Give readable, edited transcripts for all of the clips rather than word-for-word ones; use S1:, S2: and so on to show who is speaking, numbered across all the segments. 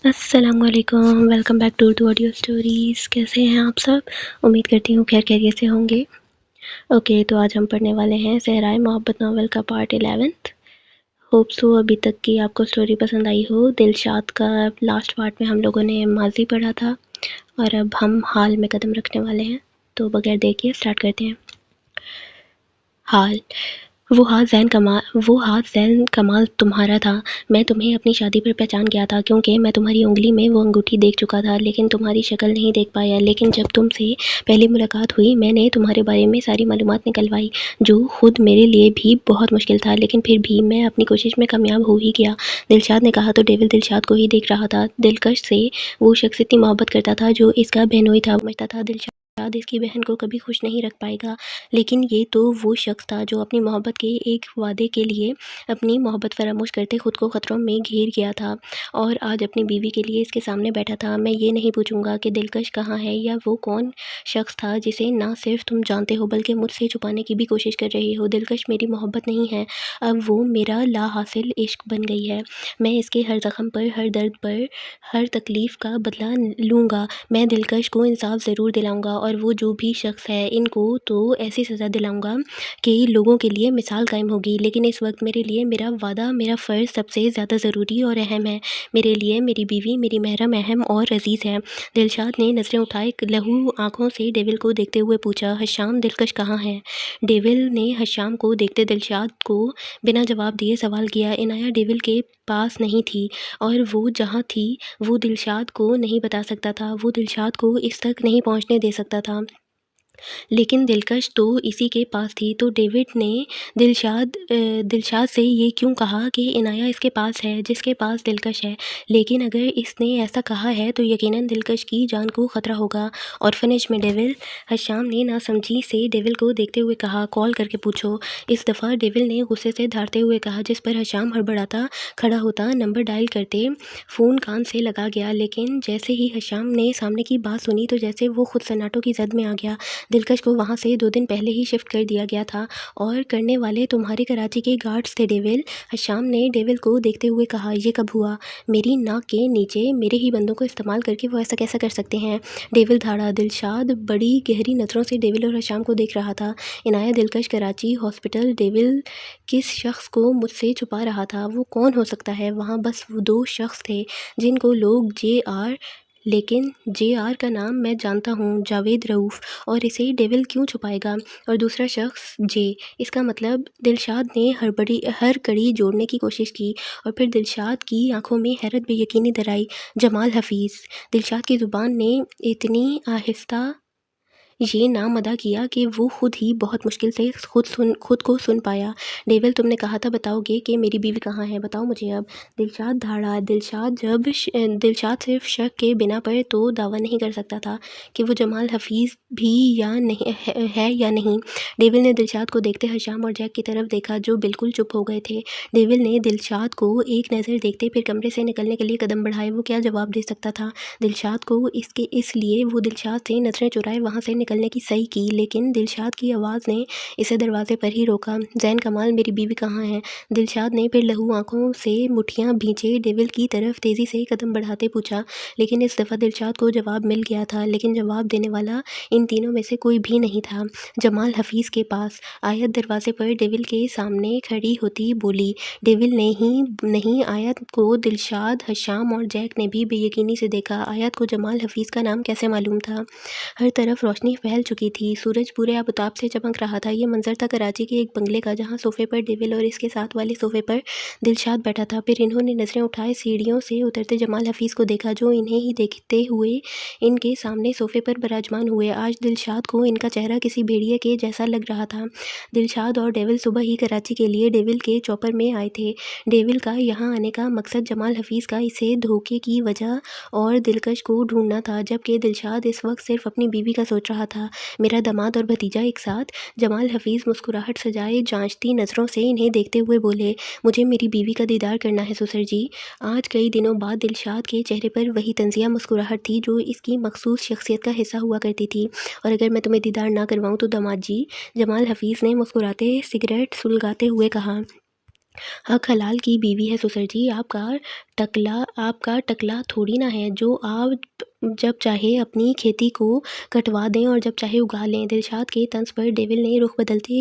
S1: अस्सलामुअलैकुम, welcome back to audio stories. कैसे हैं आप सब? उम्मीद करती हूँ खैर खैरियत से होंगे। ओके, तो आज हम पढ़ने वाले हैं सहराए मोहब्बत नावल का पार्ट 11th। होप सो अभी तक की आपको स्टोरी पसंद आई हो। दिलशाद का लास्ट पार्ट में हम लोगों ने माजी पढ़ा था और अब हम हाल में कदम रखने वाले हैं। तो बगैर देर किए स्टार्ट करते हैं। हाल। वो हाथ ज़ैन कमाल तुम्हारा था। मैं तुम्हें अपनी शादी पर पहचान गया था क्योंकि मैं तुम्हारी उंगली में वो अंगूठी देख चुका था, लेकिन तुम्हारी शक्ल नहीं देख पाया। लेकिन जब तुमसे पहली मुलाकात हुई मैंने तुम्हारे बारे में सारी मालूमात निकलवाई, जो खुद मेरे लिए भी बहुत मुश्किल था, लेकिन फिर भी मैं अपनी कोशिश में कामयाब हो ही गया। दिलशाद ने कहा तो डेविल दिलशाद को ही देख रहा था। दिलकश से वो शख्स इतनी मोहब्बत करता था जो इसका बहनोई था। समझता था दिलशाद इसकी बहन को कभी खुश नहीं रख पाएगा, लेकिन ये तो वो शख्स था जो अपनी मोहब्बत के एक वादे के लिए अपनी मोहब्बत फरामोश करते खुद को ख़तरों में घेर गया था और आज अपनी बीवी के लिए इसके सामने बैठा था। मैं ये नहीं पूछूंगा कि दिलकश कहाँ है या वो कौन शख्स था जिसे ना सिर्फ तुम जानते हो बल्कि मुझसे छुपाने की भी कोशिश कर रहे हो। दिलकश मेरी मोहब्बत नहीं है, अब वो मेरा ला हासिल इश्क बन गई है। मैं इसके हर ज़ख्म पर, हर दर्द पर, हर तकलीफ़ का बदला लूँगा। मैं दिलकश को इंसाफ ज़रूर दिलाऊँगा और वो जो भी शख्स है इनको तो ऐसी सज़ा दिलाऊँगा कि लोगों के लिए मिसाल कायम होगी। लेकिन इस वक्त मेरे लिए मेरा वादा, मेरा फ़र्ज़ सबसे ज़्यादा ज़रूरी और अहम है। मेरे लिए मेरी बीवी मेरी महरम अहम और अज़ीज़ है। दिलशाद ने नज़रें उठाए लहू आँखों से डेविल को देखते हुए पूछा, हशाम दिलकश कहाँ है? डेविल ने हशाम को देखते दिलशाद को बिना जवाब दिए सवाल किया। इनाया डेविल के पास नहीं थी और वो जहाँ थी वो दिलशाद को नहीं बता सकता था। वो दिलशाद को इस तक नहीं पहुँचने दे सकता था, लेकिन दिलकश तो इसी के पास थी। तो डेविड ने दिलशाद से ये क्यों कहा कि इनाया इसके पास है जिसके पास दिलकश है? लेकिन अगर इसने ऐसा कहा है तो यकीनन दिलकश की जान को ख़तरा होगा। ऑर्फनेज में डेविल? हशाम ने नासमझी से डेविल को देखते हुए कहा, कॉल करके पूछो। इस दफ़ा डेविल ने गुस्से से धारते हुए कहा, जिस पर हशाम हड़बड़ाता खड़ा होता। नंबर डायल करते फ़ोन कान से लगा गया, लेकिन जैसे ही हशाम ने सामने की बात सुनी तो जैसे वो खुद सन्नाटों की जद में आ गया। दिलकश को वहाँ से 2 दिन पहले ही शिफ्ट कर दिया गया था और करने वाले तुम्हारे कराची के गार्ड्स थे डेविल। हशाम ने डेविल को देखते हुए कहा, ये कब हुआ? मेरी नाक के नीचे मेरे ही बंदों को इस्तेमाल करके वो ऐसा कैसा कर सकते हैं? डेविल धाड़ा। दिलशाद बड़ी गहरी नज़रों से डेविल और हशाम को देख रहा था। इनाया दिलकश कराची हॉस्पिटल। डेविल किस शख्स को मुझसे छुपा रहा था? वो कौन हो सकता है? वहाँ बस वो 2 शख्स थे जिनको लोग JR, लेकिन JR का नाम मैं जानता हूँ, जावेद रऊफ़, और इसे डेविल क्यों छुपाएगा? और दूसरा शख्स जे। इसका मतलब दिलशाद ने हर कड़ी जोड़ने की कोशिश की और फिर दिलशाद की आंखों में हैरत बेयकीनी दर आई। जमाल हफीज़। दिलशाद की ज़ुबान ने इतनी आहिस्ता ये नाम अदा किया कि वो खुद ही बहुत मुश्किल से खुद को सुन पाया। डेविल, तुमने कहा था बताओगे कि मेरी बीवी कहाँ है, बताओ मुझे अब। दिलशाद धाड़ा। दिलशाद सिर्फ शक के बिना पर तो दावा नहीं कर सकता था कि वो जमाल हफीज़ भी या नहीं है या नहीं। डेविल ने दिलशाद को देखते हशाम और जैक की तरफ देखा जो बिल्कुल चुप हो गए थे। डेविल ने दिलशाद को एक नज़र देखते फिर कमरे से निकलने के लिए कदम बढ़ाए। वो क्या जवाब दे सकता था दिलशाद को? इसलिए वो दिलशाद से नज़रें चुराए वहाँ से निकलने की सही की, लेकिन दिलशाद की आवाज़ ने इसे दरवाजे पर ही रोका। ज़ैन कमाल, मेरी बीवी कहाँ है? दिलशाद ने फिर लहू आंखों से मुठ्ठियाँ भींचे डेविल की तरफ तेज़ी से कदम बढ़ाते पूछा, लेकिन इस दफ़ा दिलशाद को जवाब मिल गया था, लेकिन जवाब देने वाला इन तीनों में से कोई भी नहीं था। जमाल हफीज़ के पास। आयत दरवाजे पर डेविल के सामने खड़ी होती बोली। डेविल ने ही नहीं, आयत को दिलशाद, हशाम और जैक ने भी बेयकीनी से देखा। आयत को जमाल हफीज़ का नाम कैसे मालूम था? हर तरफ रोशनी फैल चुकी थी, सूरज पूरे आबताब से चमक रहा था। ये मंजर था कराची के एक बंगले का, जहाँ सोफ़े पर डेविल और इसके साथ वाले सोफ़े पर दिलशाद बैठा था। फिर इन्होंने नज़रें उठाए सीढ़ियों से उतरते जमाल हफीज़ को देखा, जो इन्हें ही देखते हुए इनके सामने सोफ़े पर विराजमान हुए। आज दिलशाद को इनका चेहरा किसी भेड़िए के जैसा लग रहा था। दिलशाद और डेविल सुबह ही कराची के लिए डेविल के चॉपर में आए थे। डेविल का यहाँ आने का मकसद जमाल हफीज़ का इसे धोखे की वजह और दिलकश को ढूंढना था, जबकि दिलशाद इस वक्त सिर्फ अपनी बीवी का सोच रहा था। मेरा दामाद और भतीजा एक साथ? जमाल हफीज़ मुस्कुराहट सजाए जांचती नज़रों से इन्हें देखते हुए बोले, मुझे मेरी बीवी का दीदार करना है ससुर जी। आज कई दिनों बाद दिलशाद के चेहरे पर वही तंजिया मुस्कुराहट थी जो इसकी मखसूस शख्सियत का हिस्सा हुआ करती थी। और अगर मैं तुम्हें दीदार ना करवाऊँ तो दामाद जी? जमाल हफीज़ ने मुस्कुराते सिगरेट सुलगाते हुए कहा। हक हलाल की बीवी है सुसर जी, आपका टकला थोड़ी ना है जो आप जब चाहे अपनी खेती को कटवा दें और जब चाहे उगा लें। दिलशाद के तंज पर डेविल ने रुख बदलते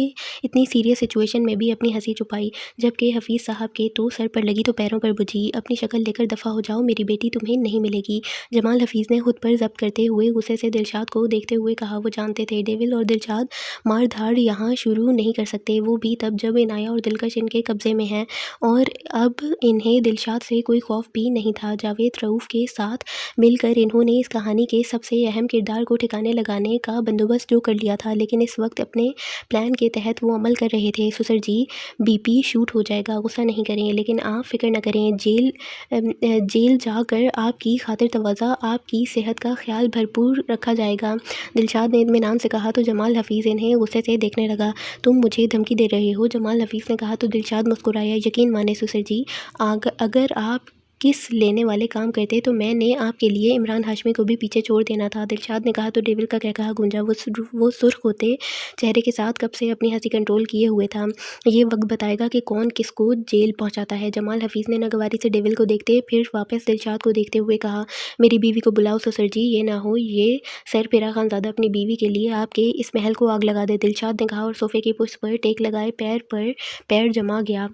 S1: इतनी सीरियस सिचुएशन में भी अपनी हंसी छुपाई, जबकि हफीज़ साहब के तो सर पर लगी तो पैरों पर बुझी। अपनी शक्ल लेकर दफ़ा हो जाओ, मेरी बेटी तुम्हें नहीं मिलेगी। जमाल हफीज़ ने खुद पर जब्त करते हुए गुस्से से दिलशाद को देखते हुए कहा। वो जानते थे डेविल और दिलशाद मार धाड़ यहाँ शुरू नहीं कर सकते, वो भी तब जब इनाया और दिलकश इनके कब्ज़े में है। और अब इन्हें दिलशाद से कोई खौफ भी नहीं था। जावेद रऊफ़ के साथ मिलकर इन्होंने इस कहानी के सबसे अहम किरदार को ठिकाने लगाने का बंदोबस्त जो कर लिया था, लेकिन इस वक्त अपने प्लान के तहत वो अमल कर रहे थे। सुसर जी, बीपी शूट हो जाएगा, गुस्सा नहीं करें, लेकिन आप फ़िक्र न करें। जेल जाकर आपकी खातिर तवाज़ा, आपकी सेहत का ख्याल भरपूर रखा जाएगा। दिलशाद ने इत्मीनान से कहा तो जमाल हफीज़ इन्हें गुस्से से देखने लगा। तुम मुझे धमकी दे रहे हो? जमाल हफीज़ ने कहा तो दिलशाद मुस्कुराया। यकीन माने सुसर जी, अगर आप किस लेने वाले काम करते तो मैंने आपके लिए इमरान हाशमी को भी पीछे छोड़ देना था। दिलशाद ने कहा तो डेविल का क्या कहा गूंजा। वो सुर्ख होते चेहरे के साथ कब से अपनी हंसी कंट्रोल किए हुए था। ये वक्त बताएगा कि कौन किसको जेल पहुंचाता है। जमाल हफीज़ ने नागवारी से डेविल को देखते फिर वापस दिलशाद को देखते हुए कहा, मेरी बीवी को बुलाओ सुसर जी, ये ना हो ये सरफिरा खानज़ादा अपनी बीवी के लिए आपके इस महल को आग लगा दे। दिलशाद ने कहा और सोफ़े की पुष्ट पर टेक लगाए पैर पर पैर जमा गया।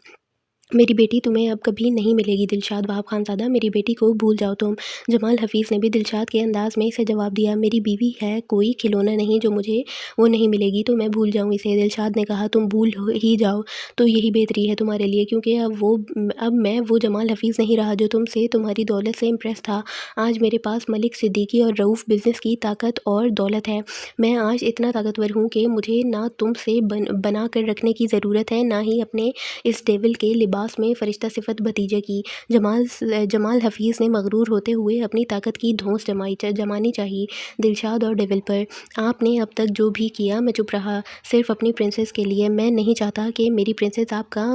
S1: मेरी बेटी तुम्हें अब कभी नहीं मिलेगी दिलशाद वहाब खानज़ादा, मेरी बेटी को भूल जाओ तुम। जमाल हफीज़ ने भी दिलशाद के अंदाज में इसे जवाब दिया, मेरी बीवी है कोई खिलौना नहीं जो मुझे वो नहीं मिलेगी तो मैं भूल जाऊँ इसे। दिलशाद ने कहा तुम भूल ही जाओ तो यही बेहतरी है तुम्हारे लिए, क्योंकि अब मैं वो जमाल हफीज़ नहीं रहा जो तुमसे तुम्हारी दौलत से इम्प्रेस था। आज मेरे पास मलिक सिद्दीकी और रऊफ़ बिज़नेस की ताकत और दौलत है। मैं आज इतना ताकतवर हूँ कि मुझे ना तुमसे बना कर रखने की ज़रूरत है, ना ही अपने इस डेविल के लिबास में फरिश्ता सिफत भतीजे की। जमाल हफीज़ ने मगरूर होते हुए अपनी ताकत की धौंस जमानी चाहिए दिलशाद और डेविल पर। आपने अब तक जो भी किया मैं चुप रहा, सिर्फ अपनी प्रिंसेस के लिए। मैं नहीं चाहता कि मेरी प्रिंसेस आपका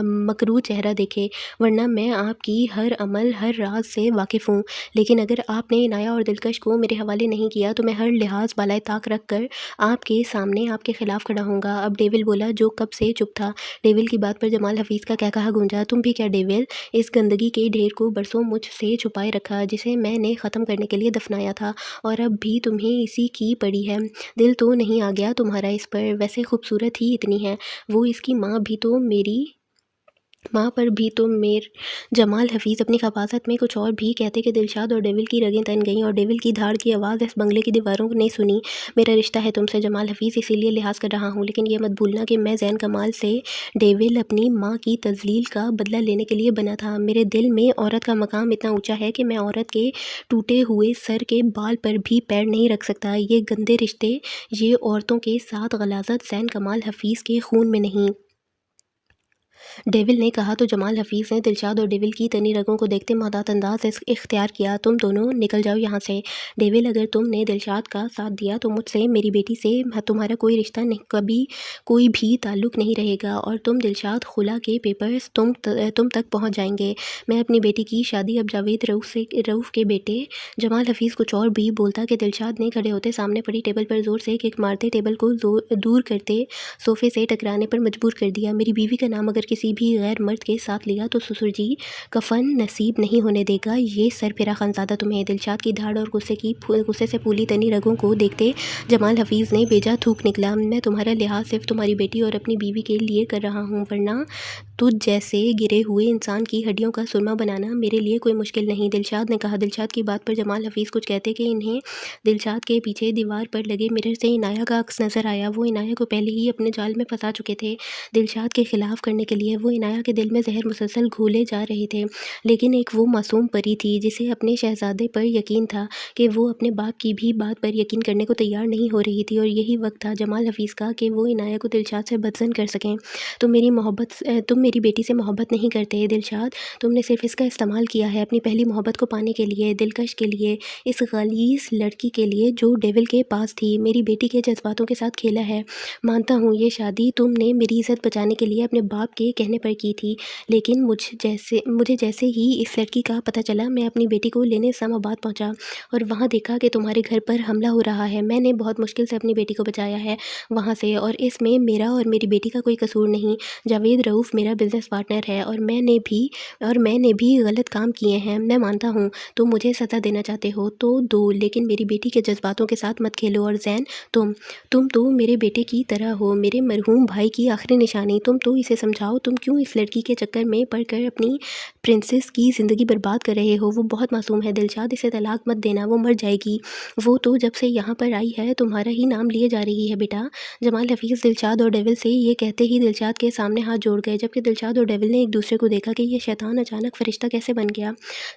S1: मकरूर चेहरा देखे, वरना मैं आपकी हर अमल हर राज से वाकिफ़ हूँ। लेकिन अगर आपने इनाया और दिलकश को मेरे हवाले नहीं किया तो मैं हर लिहाज बालाए ताक रख कर आपके सामने आपके खिलाफ खड़ा हूँगा। अब डेविल बोला जो कब से चुप था। डेविल की बात पर जमाल हफीज़ का क्या कहा गूंजा, तुम भी क्या डेविल, इस गंदगी के ढेर को बरसों मुझ से छुपाए रखा, जिसे मैंने ख़त्म करने के लिए दफनाया था, और अब भी तुम्हें इसी की पड़ी है। दिल तो नहीं आ गया तुम्हारा इस पर, वैसे खूबसूरत ही इतनी है वो, इसकी माँ भी तो मेरी माँ पर भी तो मेर। जमाल हफीज़ अपनी खबासत में कुछ और भी कहते कि दिलशाद और डेविल की रगें तन गईं और डेविल की धाड़ की आवाज़ इस बंगले की दीवारों ने सुनी। मेरा रिश्ता है तुमसे जमाल हफीज़, इसीलिए लिहाज कर रहा हूँ, लेकिन ये मत भूलना कि मैं जैन कमाल से डेविल अपनी माँ की तजलील का बदला लेने के लिए बना था। मेरे दिल में औरत का मकाम इतना ऊँचा है कि मैं औरत के टूटे हुए सर के बाल पर भी पैर नहीं रख सकता। ये गंदे रिश्ते, ये औरतों के साथ गलाजत जैन कमाल हफीज़ के खून में नहीं। डेविल ने कहा तो जमाल हफीज़ ने दिलशाद और डेविल की तनी रगों को देखते मोहतात अंदाज इख्तियार किया, तुम दोनों निकल जाओ यहाँ से। डेविल, अगर तुमने दिलशाद का साथ दिया तो मुझसे मेरी बेटी से तुम्हारा कोई रिश्ता नहीं, कभी कोई भी ताल्लुक़ नहीं रहेगा, और तुम दिलशाद खुला के पेपर्स तुम तक पहुँच जाएंगे। मैं अपनी बेटी की शादी अब जावेद रऊफ़ के बेटे। जमाल हफीज़ कुछ और भी बोलता कि दिलशाद ने खड़े होते सामने पड़ी टेबल पर ज़ोर से किक मारते टेबल को दूर करते सोफ़े से टकराने पर मजबूर कर दिया। मेरी बीवी का नाम अगर किसी भी गैर मर्द के साथ लिया तो ससुर जी कफन नसीब नहीं होने देगा, ये सरफिरा खानज़ादा तुम्हें। दिलशाद की धाड़ और गुस्से से फूली तनी रगों को देखते जमाल हफीज़ ने बेजा थूक निकला, मैं तुम्हारा लिहाज सिर्फ तुम्हारी बेटी और अपनी बीवी के लिए कर रहा हूँ, वरना तुझ जैसे गिरे हुए इंसान की हड्डियों का सुरमा बनाना मेरे लिए कोई मुश्किल नहीं। दिलशाद ने कहा। दिलशाद की बात पर जमाल हफीज़ कुछ कहते कि इन्हें दिलशाद के पीछे दीवार पर लगे मिरर से इनाया का अक्स नज़र आया। वो इनाया को पहले ही अपने जाल में फंसा चुके थे। दिलशाद के खिलाफ करने के लिए वो इनाया के दिल में जहर मुसलसल घोले जा रहे थे, लेकिन एक वो मासूम परी थी जिसे अपने शहजादे पर यकीन था कि वो अपने बाप की भी बात पर यकीन करने को तैयार नहीं हो रही थी, और यही वक्त था जमाल हफीज़ का कि वो इनाया को दिलशाद से बदजन कर सकें। तुम मेरी बेटी से मोहब्बत नहीं करते दिलशाद, तुमने सिर्फ इसका इस्तेमाल किया है अपनी पहली मोहब्बत को पाने के लिए, दिलकश के लिए, इस गलीस लड़की के लिए जो डेविल के पास थी। मेरी बेटी के जज्बातों के साथ खेला है। मानता हूँ ये शादी तुमने मेरी इज़्ज़त बचाने के लिए अपने बाप के कहने पर की थी, लेकिन मुझे जैसे ही इस लड़की का पता चला, मैं अपनी बेटी को लेने इस्लामाबाद पहुँचा और वहाँ देखा कि तुम्हारे घर पर हमला हो रहा है। मैंने बहुत मुश्किल से अपनी बेटी को बचाया है वहाँ से, और इसमें मेरा और मेरी बेटी का कोई कसूर नहीं। जावेद रऊफ़ मेरा बिज़नेस पार्टनर है और मैंने भी गलत काम किए हैं, मैं मानता हूँ। तुम मुझे सज़ा देना चाहते हो तो दो, लेकिन मेरी बेटी के जज़्बातों के साथ मत खेलो। और ज़ैन, तुम तो मेरे बेटे की तरह हो, मेरे मरहूम भाई की आखिरी निशानी। तुम तो इसे समझाओ, तुम क्यों इस लड़की के चक्कर में पड़कर अपनी प्रिंसेस की ज़िंदगी बर्बाद कर रहे हो। वो बहुत मासूम है दिलशाद, इसे तलाक मत देना, वो मर जाएगी। वो तो जब से यहाँ पर आई है तुम्हारा ही नाम लिए जा रही है बेटा। जमाल हफीज़ दिलशाद और डेविल से ये कहते ही दिलशाद के सामने हाथ जोड़ गए, जबकि दिलशाद और डेविल ने एक दूसरे को देखा कि ये शैतान अचानक फरिश्ता कैसे बन गया।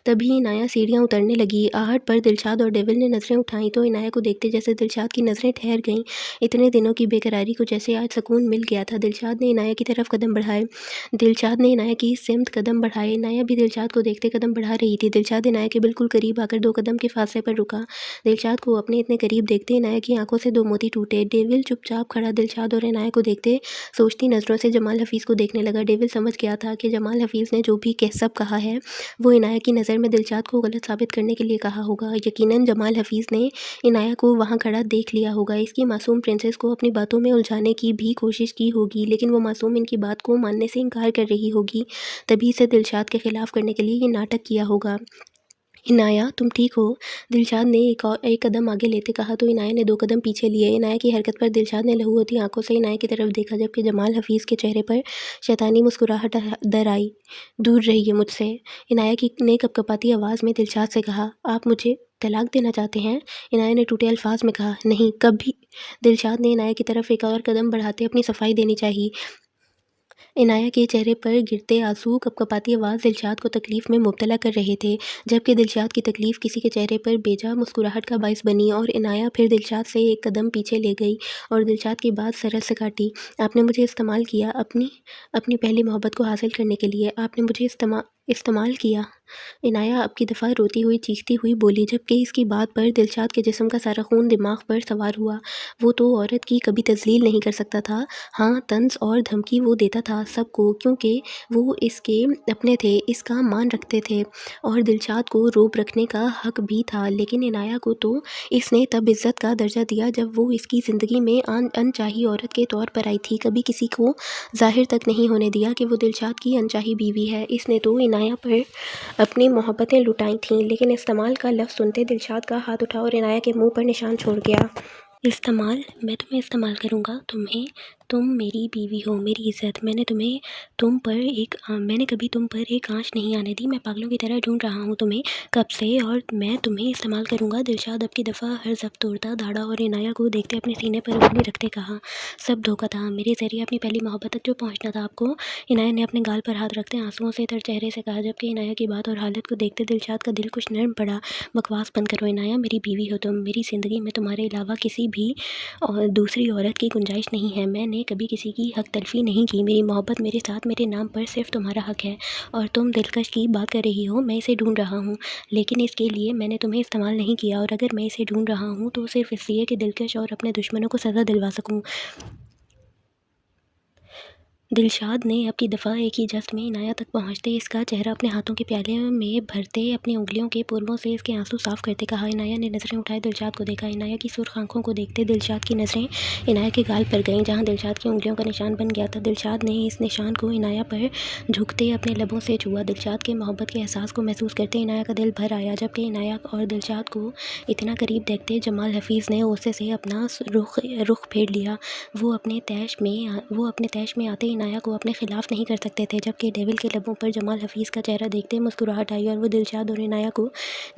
S1: तभी इनाया सीढ़ियाँ उतरने लगी। आहट पर दिलशाद और डेविल ने नज़रें उठाई तो इनाया को देखते जैसे दिलशाद की नज़रें ठहर गईं। इतने दिनों की बेकरारी को जैसे आज सुकून मिल गया था। दिलशाद ने इनाया की तरफ कदम बढ़ाए। दिलशाद ने इनाया की सिमत कदम बढ़ाए। इनाया भी दिलशाद को देखते कदम बढ़ा रही थी। दिलशाद इनाया के बिल्कुल करीब आकर 2 कदम के फासले पर रुका। दिलशाद को अपने इतने करीब देखते इनाया की आंखों से 2 मोती टूटे। डेविल चुपचाप खड़ा दिलशाद और इनाया को देखते सोचती नज़रों से जमाल हफीज़ को देखने लगा। डेविल समझ गया था कि जमाल हफीज़ ने जो भी सब कहा है वो इनाया की नज़र में दिलशाद को गलत साबित करने के लिए कहा होगा। यकीनन जमाल हफीज़ ने इनाया को वहाँ खड़ा देख लिया होगा। इसकी मासूम प्रिंसेस को अपनी बातों में उलझाने की भी कोशिश की होगी, लेकिन वो मासूम इनकी बात को मानने से इनकार कर रही होगी। तभी इसे दिलशाद के खिलाफ करने के लिए ये नाटक किया होगा। इनाया, तुम ठीक हो? दिलशाद ने एक कदम आगे लेते कहा तो इनाया ने 2 कदम पीछे लिए। इनाया की हरकत पर दिलशाद ने लहू होती आंखों से इनाया की तरफ देखा, जबकि जमाल हफीज़ के चेहरे पर शैतानी मुस्कुराहट दर आई। दूर रहिए मुझसे, इनाया ने कपकपाती आवाज़ में दिलशाद से कहा। आप मुझे तलाक देना चाहते हैं? इनाया ने टूटे अल्फाज में कहा। नहीं, कभी। दिलशाद ने इनाया की तरफ एक और कदम बढ़ाते अपनी सफाई देनी चाहिए। इनाया के चेहरे पर गिरते आंसू कपकपाती आवाज़ दिलशाद को तकलीफ़ में मुब्तला कर रहे थे, जबकि दिलशाद की तकलीफ़ किसी के चेहरे पर बेजा मुस्कुराहट का बाइस बनी। और इनाया फिर दिलशाद से एक कदम पीछे ले गई और दिलशाद की बात सरल से काटी। आपने मुझे इस्तेमाल किया अपनी पहली मोहब्बत को हासिल करने के लिए। आपने मुझे इस्तेमाल किया। इनाया अब की दफ़ा रोती हुई चीखती हुई बोली, जबकि इसकी बात पर दिलशाद के जिस्म का सारा खून दिमाग पर सवार हुआ। वो तो औरत की कभी तज़लील नहीं कर सकता था। हाँ, तंज़ और धमकी वो देता था सबको, क्योंकि वो इसके अपने थे, इसका मान रखते थे और दिलशाद को रोब रखने का हक भी था। लेकिन इनाया को तो इसने तब इज़्ज़त का दर्जा दिया जब वो इसकी ज़िंदगी में अनचाही औरत के तौर पर आई थी। कभी किसी को ज़ाहिर तक नहीं होने दिया कि वो दिलशाद की अनचाही बीवी है। इसने तो इनाया पर अपनी मोहब्बतें लुटाई थीं, लेकिन इस्तेमाल का लफ्ज़ सुनते दिलशाद का हाथ उठा और इनाया के मुंह पर निशान छोड़ गया। इस्तेमाल? मैं तुम्हें इस्तेमाल करूँगा? तुम मेरी बीवी हो, मेरी इज़्ज़त। मैंने कभी तुम पर एक आँच नहीं आने दी। मैं पागलों की तरह ढूंढ रहा हूँ तुम्हें कब से, और मैं तुम्हें इस्तेमाल करूँगा। दिलशाद अब की दफ़ा हर ज़ब्त तोड़ता दाड़ा और इनाया को देखते अपने सीने पर उंगली रखते कहा। सब धोखा था, मेरे ज़रिए अपनी पहली मोहब्बत तक जो पहुँचना था आपको। इनाया ने अपने गाल पर हाथ रखते आंसुओं से तर चेहरे से कहा, जबकि इनाया की बात और हालत को देखते दिलशाद का दिल कुछ नर्म पड़ा। बकवास बंद करो इनाया, मेरी बीवी हो तुम। मेरी ज़िंदगी में तुम्हारे अलावा किसी भी और दूसरी औरत की गुंजाइश नहीं है। मैंने कभी किसी की हक तलफ़ी नहीं की। मेरी मोहब्बत मेरे साथ, मेरे नाम पर सिर्फ तुम्हारा हक है। और तुम दिलकश की बात कर रही हो, मैं इसे ढूंढ रहा हूँ, लेकिन इसके लिए मैंने तुम्हें इस्तेमाल नहीं किया। और अगर मैं इसे ढूंढ रहा हूँ तो सिर्फ इसलिए कि दिलकश और अपने दुश्मनों को सज़ा दिलवा सकूँ। दिलशाद ने अब की दफ़ा एक ही जस्त में इनाया तक पहुँचते इसका चेहरा अपने हाथों के प्याले में भरते अपनी उंगलियों के पूर्वों से इसके आंसू साफ करते कहा। इनाया ने नज़रें उठाए दिलशाद को देखा। इनाया की सुर्ख आंखों को देखते दिलशाद की नज़रें इनाया के गाल पर गईं, जहाँ दिलशाद की उंगलियों का निशान बन गया था। दिलशाद ने इस निशान को इनाया पर झुकते अपने लबों से छुआ। दिलशाद के मोहब्बत के एहसास को महसूस करते इनाया का दिल भर आया, जबकि इनाया और दिलशाद को इतना करीब देखते जमाल हफीज़ ने गुस्से से अपना रुख फेर लिया। वो अपने तैश में आते इनाया को अपने खिलाफ नहीं कर सकते थे, जबकि डेविल के लबों पर जमाल हफीज़ का चेहरा देखते मुस्कुराहट आई और वो दिलशाद और इनाया को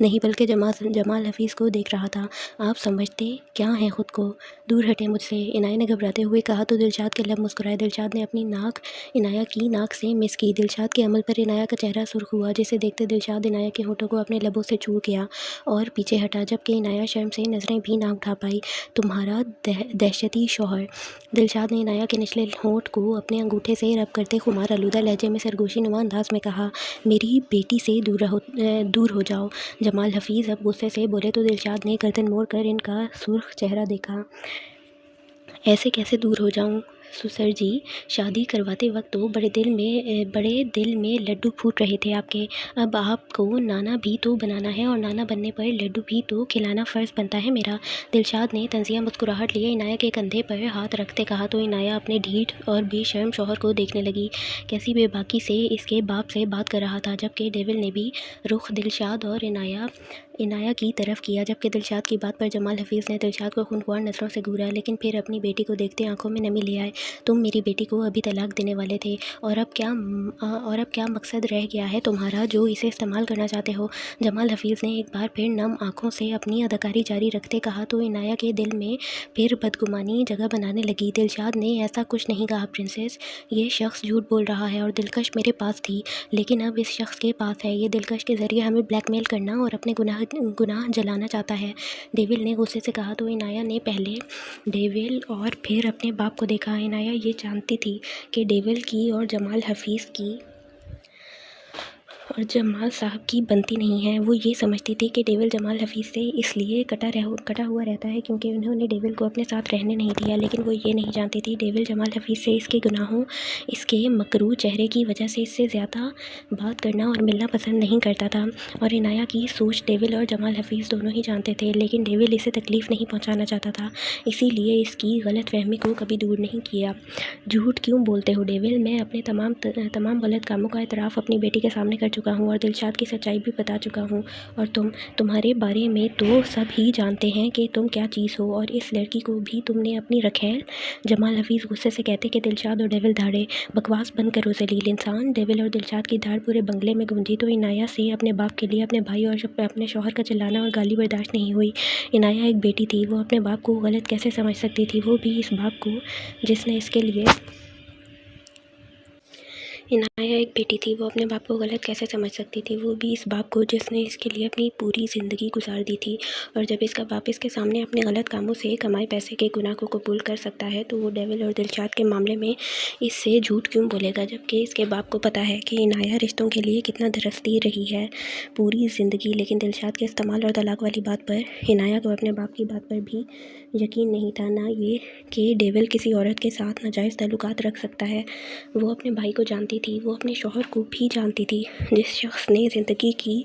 S1: नहीं बल्कि जमाल हफीज़ को देख रहा था। आप समझते क्या हैं खुद को? दूर हटे मुझसे, इनाया ने घबराते हुए कहा तो दिलशाद के लब मुस्कुराए। दिलशाद ने अपनी नाक इनाया की नाक से मिस की। दिलशाद के अमल पर इनाया का चेहरा सुर्ख हुआ, जिसे देखते दिलशाद इनाया के होठों को अपने लबों से छू गया और पीछे हटा, जबकि इनाया शर्म से नज़रें भी ना उठा पाई। तुम्हारा दहशती शौहर। दिलशाद ने इनाया के निचले होंठ को अपने अंगूठे से रब करते खुमार आलूदा लहजे में सरगोशी नुमा अंदाज में कहा, मेरी बेटी से दूर हो जाओ। जमाल हफीज़ अब गुस्से से बोले तो दिलशाद ने गर्दन मोड़ कर इनका सुर्ख चेहरा देखा। ऐसे कैसे दूर हो जाऊं? सुसर जी, शादी करवाते वक्त तो बड़े दिल में लड्डू फूट रहे थे आपके। अब आपको नाना भी तो बनाना है और नाना बनने पर लड्डू भी तो खिलाना फ़र्ज़ बनता है मेरा। दिलशाद ने तंज़िया मुस्कुराहट लिए इनाया के कंधे पर हाथ रखते कहा तो इनाया अपने ढीठ और बेशर्म शौहर को देखने लगी। कैसी बेबाकी से इसके बाप से बात कर रहा था, जबकि डेविल ने भी रुख दिलशाद और इनाया की तरफ किया। जबकि दिलशाद की बात पर जमाल हफीज़ ने दिलशाद को खूनख्वार नज़रों से घूरा, लेकिन फिर अपनी बेटी को देखते आंखों में नमी ले आए। तुम मेरी बेटी को अभी तलाक देने वाले थे, और अब क्या मकसद रह गया है तुम्हारा जो इसे इस्तेमाल करना चाहते हो? जमाल हफीज़ ने एक बार फिर नम आंखों से अपनी अदाकारी जारी रखते कहा तो इनाया के दिल में फिर बदगुमानी जगह बनाने लगी। दिलशाद ने ऐसा कुछ नहीं कहा प्रिंसेस, ये शख्स झूठ बोल रहा है और दिलकश मेरे पास थी, लेकिन अब इस शख्स के पास है। ये दिलकश के ज़रिए हमें ब्लैकमेल करना और अपने गुनाह जलाना चाहता है। डेविल ने गुस्से से कहा तो इनाया ने पहले डेविल और फिर अपने बाप को देखा। इनाया ये जानती थी कि डेविल की और जमाल हफीज़ की और जमाल साहब की बनती नहीं है। वो ये समझती थी कि डेविल जमाल हफीज़ से इसलिए कटा हुआ रहता है क्योंकि उन्होंने डेविल को अपने साथ रहने नहीं दिया, लेकिन वो ये नहीं जानती थी डेविल जमाल हफीज़ से इसके गुनाहों, इसके मकरूह चेहरे की वजह से इससे ज़्यादा बात करना और मिलना पसंद नहीं करता था। और इनाया की सोच डेविल और जमाल हफीज़ दोनों ही जानते थे, लेकिन डेविल इसे तकलीफ़ नहीं पहुँचाना चाहता था, इसीलिए इसकी गलतफहमी को कभी दूर नहीं किया। झूठ क्यों बोलते हो डेविल? मैं अपने तमाम गलत कामों का एतराफ़ अपनी बेटी के सामने कर चुका हूँ और दिलशाद की सच्चाई भी बता चुका हूँ, और तुम्हारे बारे में तो सब ही जानते हैं कि तुम क्या चीज़ हो, और इस लड़की को भी तुमने अपनी रखेल। जमाल हफीज़ गुस्से से कहते कि दिलशाद और डेविल धाड़े। बकवास बंद करो जलील इंसान। डेविल और दिलशाद की धाड़ पूरे बंगले में गूंजी तो इनाया से अपने बाप के लिए अपने भाई और अपने शौहर का चिल्लाना और गाली बर्दाश्त नहीं हुई। इनाया एक बेटी थी, वो अपने बाप को गलत कैसे समझ सकती थी, वो भी इस बाप को जिसने इसके लिए इनाया एक बेटी थी, वो अपने बाप को गलत कैसे समझ सकती थी, वो भी इस बाप को जिसने इसके लिए अपनी पूरी ज़िंदगी गुजार दी थी। और जब इसका बाप इसके सामने अपने गलत कामों से कमाए पैसे के गुनाह को कबूल कर सकता है तो वो डेविल और दिलशाद के मामले में इससे झूठ क्यों बोलेगा, जबकि इसके बाप को पता है कि इनाया रिश्तों के लिए कितना दरसती रही है पूरी ज़िंदगी। लेकिन दिलशाद के इस्तेमाल और तलाक वाली बात पर इनाया को अपने बाप की बात पर भी यकीन नहीं था, ना ये कि डेविल किसी औरत के साथ नाजायज़ ताल्लुकात रख सकता है। वो अपने भाई को जानती थी, वो अपने शौहर को भी जानती थी। जिस शख्स ने ज़िंदगी की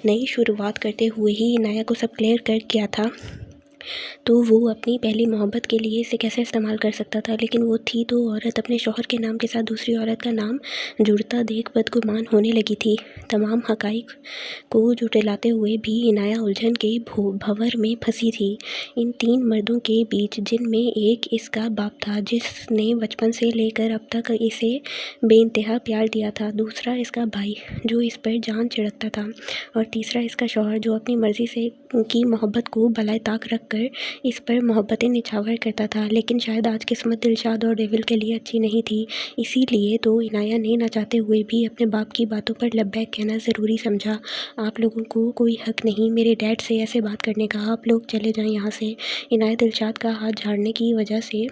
S1: नई शुरुआत करते हुए ही इनाया को सब क्लियर कर किया था, तो वो अपनी पहली मोहब्बत के लिए इसे कैसे इस्तेमाल कर सकता था। लेकिन वो थी तो औरत, अपने शौहर के नाम के साथ दूसरी औरत का नाम जुड़ता देख बदगुमान होने लगी थी। तमाम हक़ाइक़ को जुटलाते हुए भी इनाया उलझन के भंवर में फंसी थी। इन तीन मर्दों के बीच, जिनमें एक इसका बाप था जिसने बचपन से लेकर अब तक इसे बेइंतहा प्यार दिया था, दूसरा इसका भाई जो इस पर जान छिड़कता था, और तीसरा इसका शौहर जो अपनी मर्ज़ी से की मोहब्बत को बलाए ताक रख कर इस पर मोहब्बतें निछावर करता था। लेकिन शायद आज किस्मत दिलशाद और डेविल के लिए अच्छी नहीं थी, इसीलिए तो इनाया ने न चाहते हुए भी अपने बाप की बातों पर लब्बैक कहना ज़रूरी समझा। आप लोगों को कोई हक़ नहीं मेरे डैड से ऐसे बात करने का, आप लोग चले जाएं यहाँ से। इनाया दिलशाद का हाथ झाड़ने की वजह से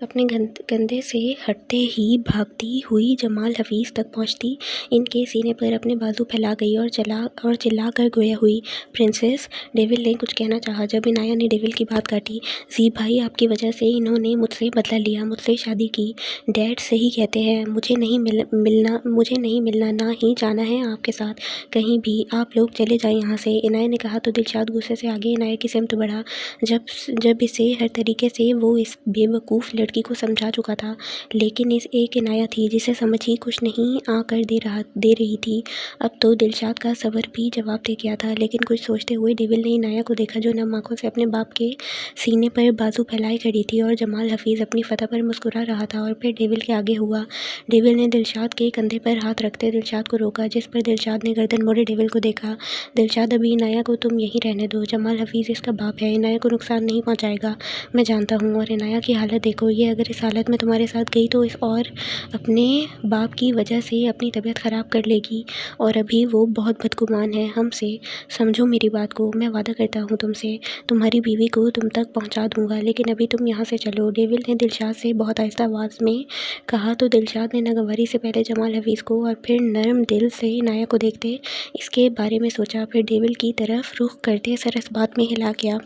S1: अपने कंधे से हटते ही भागती हुई जमाल हफीज़ तक पहुंचती, इनके सीने पर अपने बाजू फैला गई और चिल्ला कर गोया हुई, प्रिंसेस। डेविल ने कुछ कहना चाहा, जब इनाया ने डेविल की बात काटी। जी भाई, आपकी वजह से इन्होंने मुझसे बदला लिया, मुझसे शादी की। डैड सही कहते हैं, मुझे नहीं मिलना ना ही जाना है आपके साथ कहीं भी, आप लोग चले जाएं यहाँ से। इनाया ने कहा तो दिलशाद गुस्से से आगे इनाया की सिमत बढ़ा, जब इसे हर तरीके से वो इस बेवकूफ़ लड़की को समझा चुका था, लेकिन इस एक इनाया थी जिसे समझ ही कुछ नहीं आकर दे रही थी। अब तो दिलशाद का सबर भी जवाब दे गया था, लेकिन कुछ सोचते हुए डेविल ने इनाया को देखा जो नम आंखों से अपने बाप के सीने पर बाजू फैलाए खड़ी थी, और जमाल हफीज़ अपनी फतह पर मुस्कुरा रहा था, और फिर डेविल के आगे हुआ। डेविल ने दिलशाद के कंधे पर हाथ रखते दिलशाद को रोका, जिस पर दिलशाद ने गर्दन मोड़े डेविल को देखा। दिलशाद, अभी इनाया को तुम यहीं रहने दो, जमाल हफीज़ इसका बाप है, इनाया को नुकसान नहीं पहुँचाएगा, मैं जानता हूँ। और इनाया की हालत देखो, ये अगर इस हालत में तुम्हारे साथ गई तो इस और अपने बाप की वजह से अपनी तबीयत ख़राब कर लेगी, और अभी वो बहुत बदगुमान है हमसे। समझो मेरी बात को, मैं वादा करता हूँ तुमसे, तुम्हारी बीवी को तुम तक पहुँचा दूँगा, लेकिन अभी तुम यहाँ से चलो। डेविल ने दिलशाद से बहुत आहिस्ता आवाज़ में कहा तो दिलशाद ने नागवारी से पहले जमाल हफीज़ को और फिर नरम दिल से इनाया को देखते इसके बारे में सोचा, फिर डेविल की तरफ रुख करते सर इस बात में हिला गया।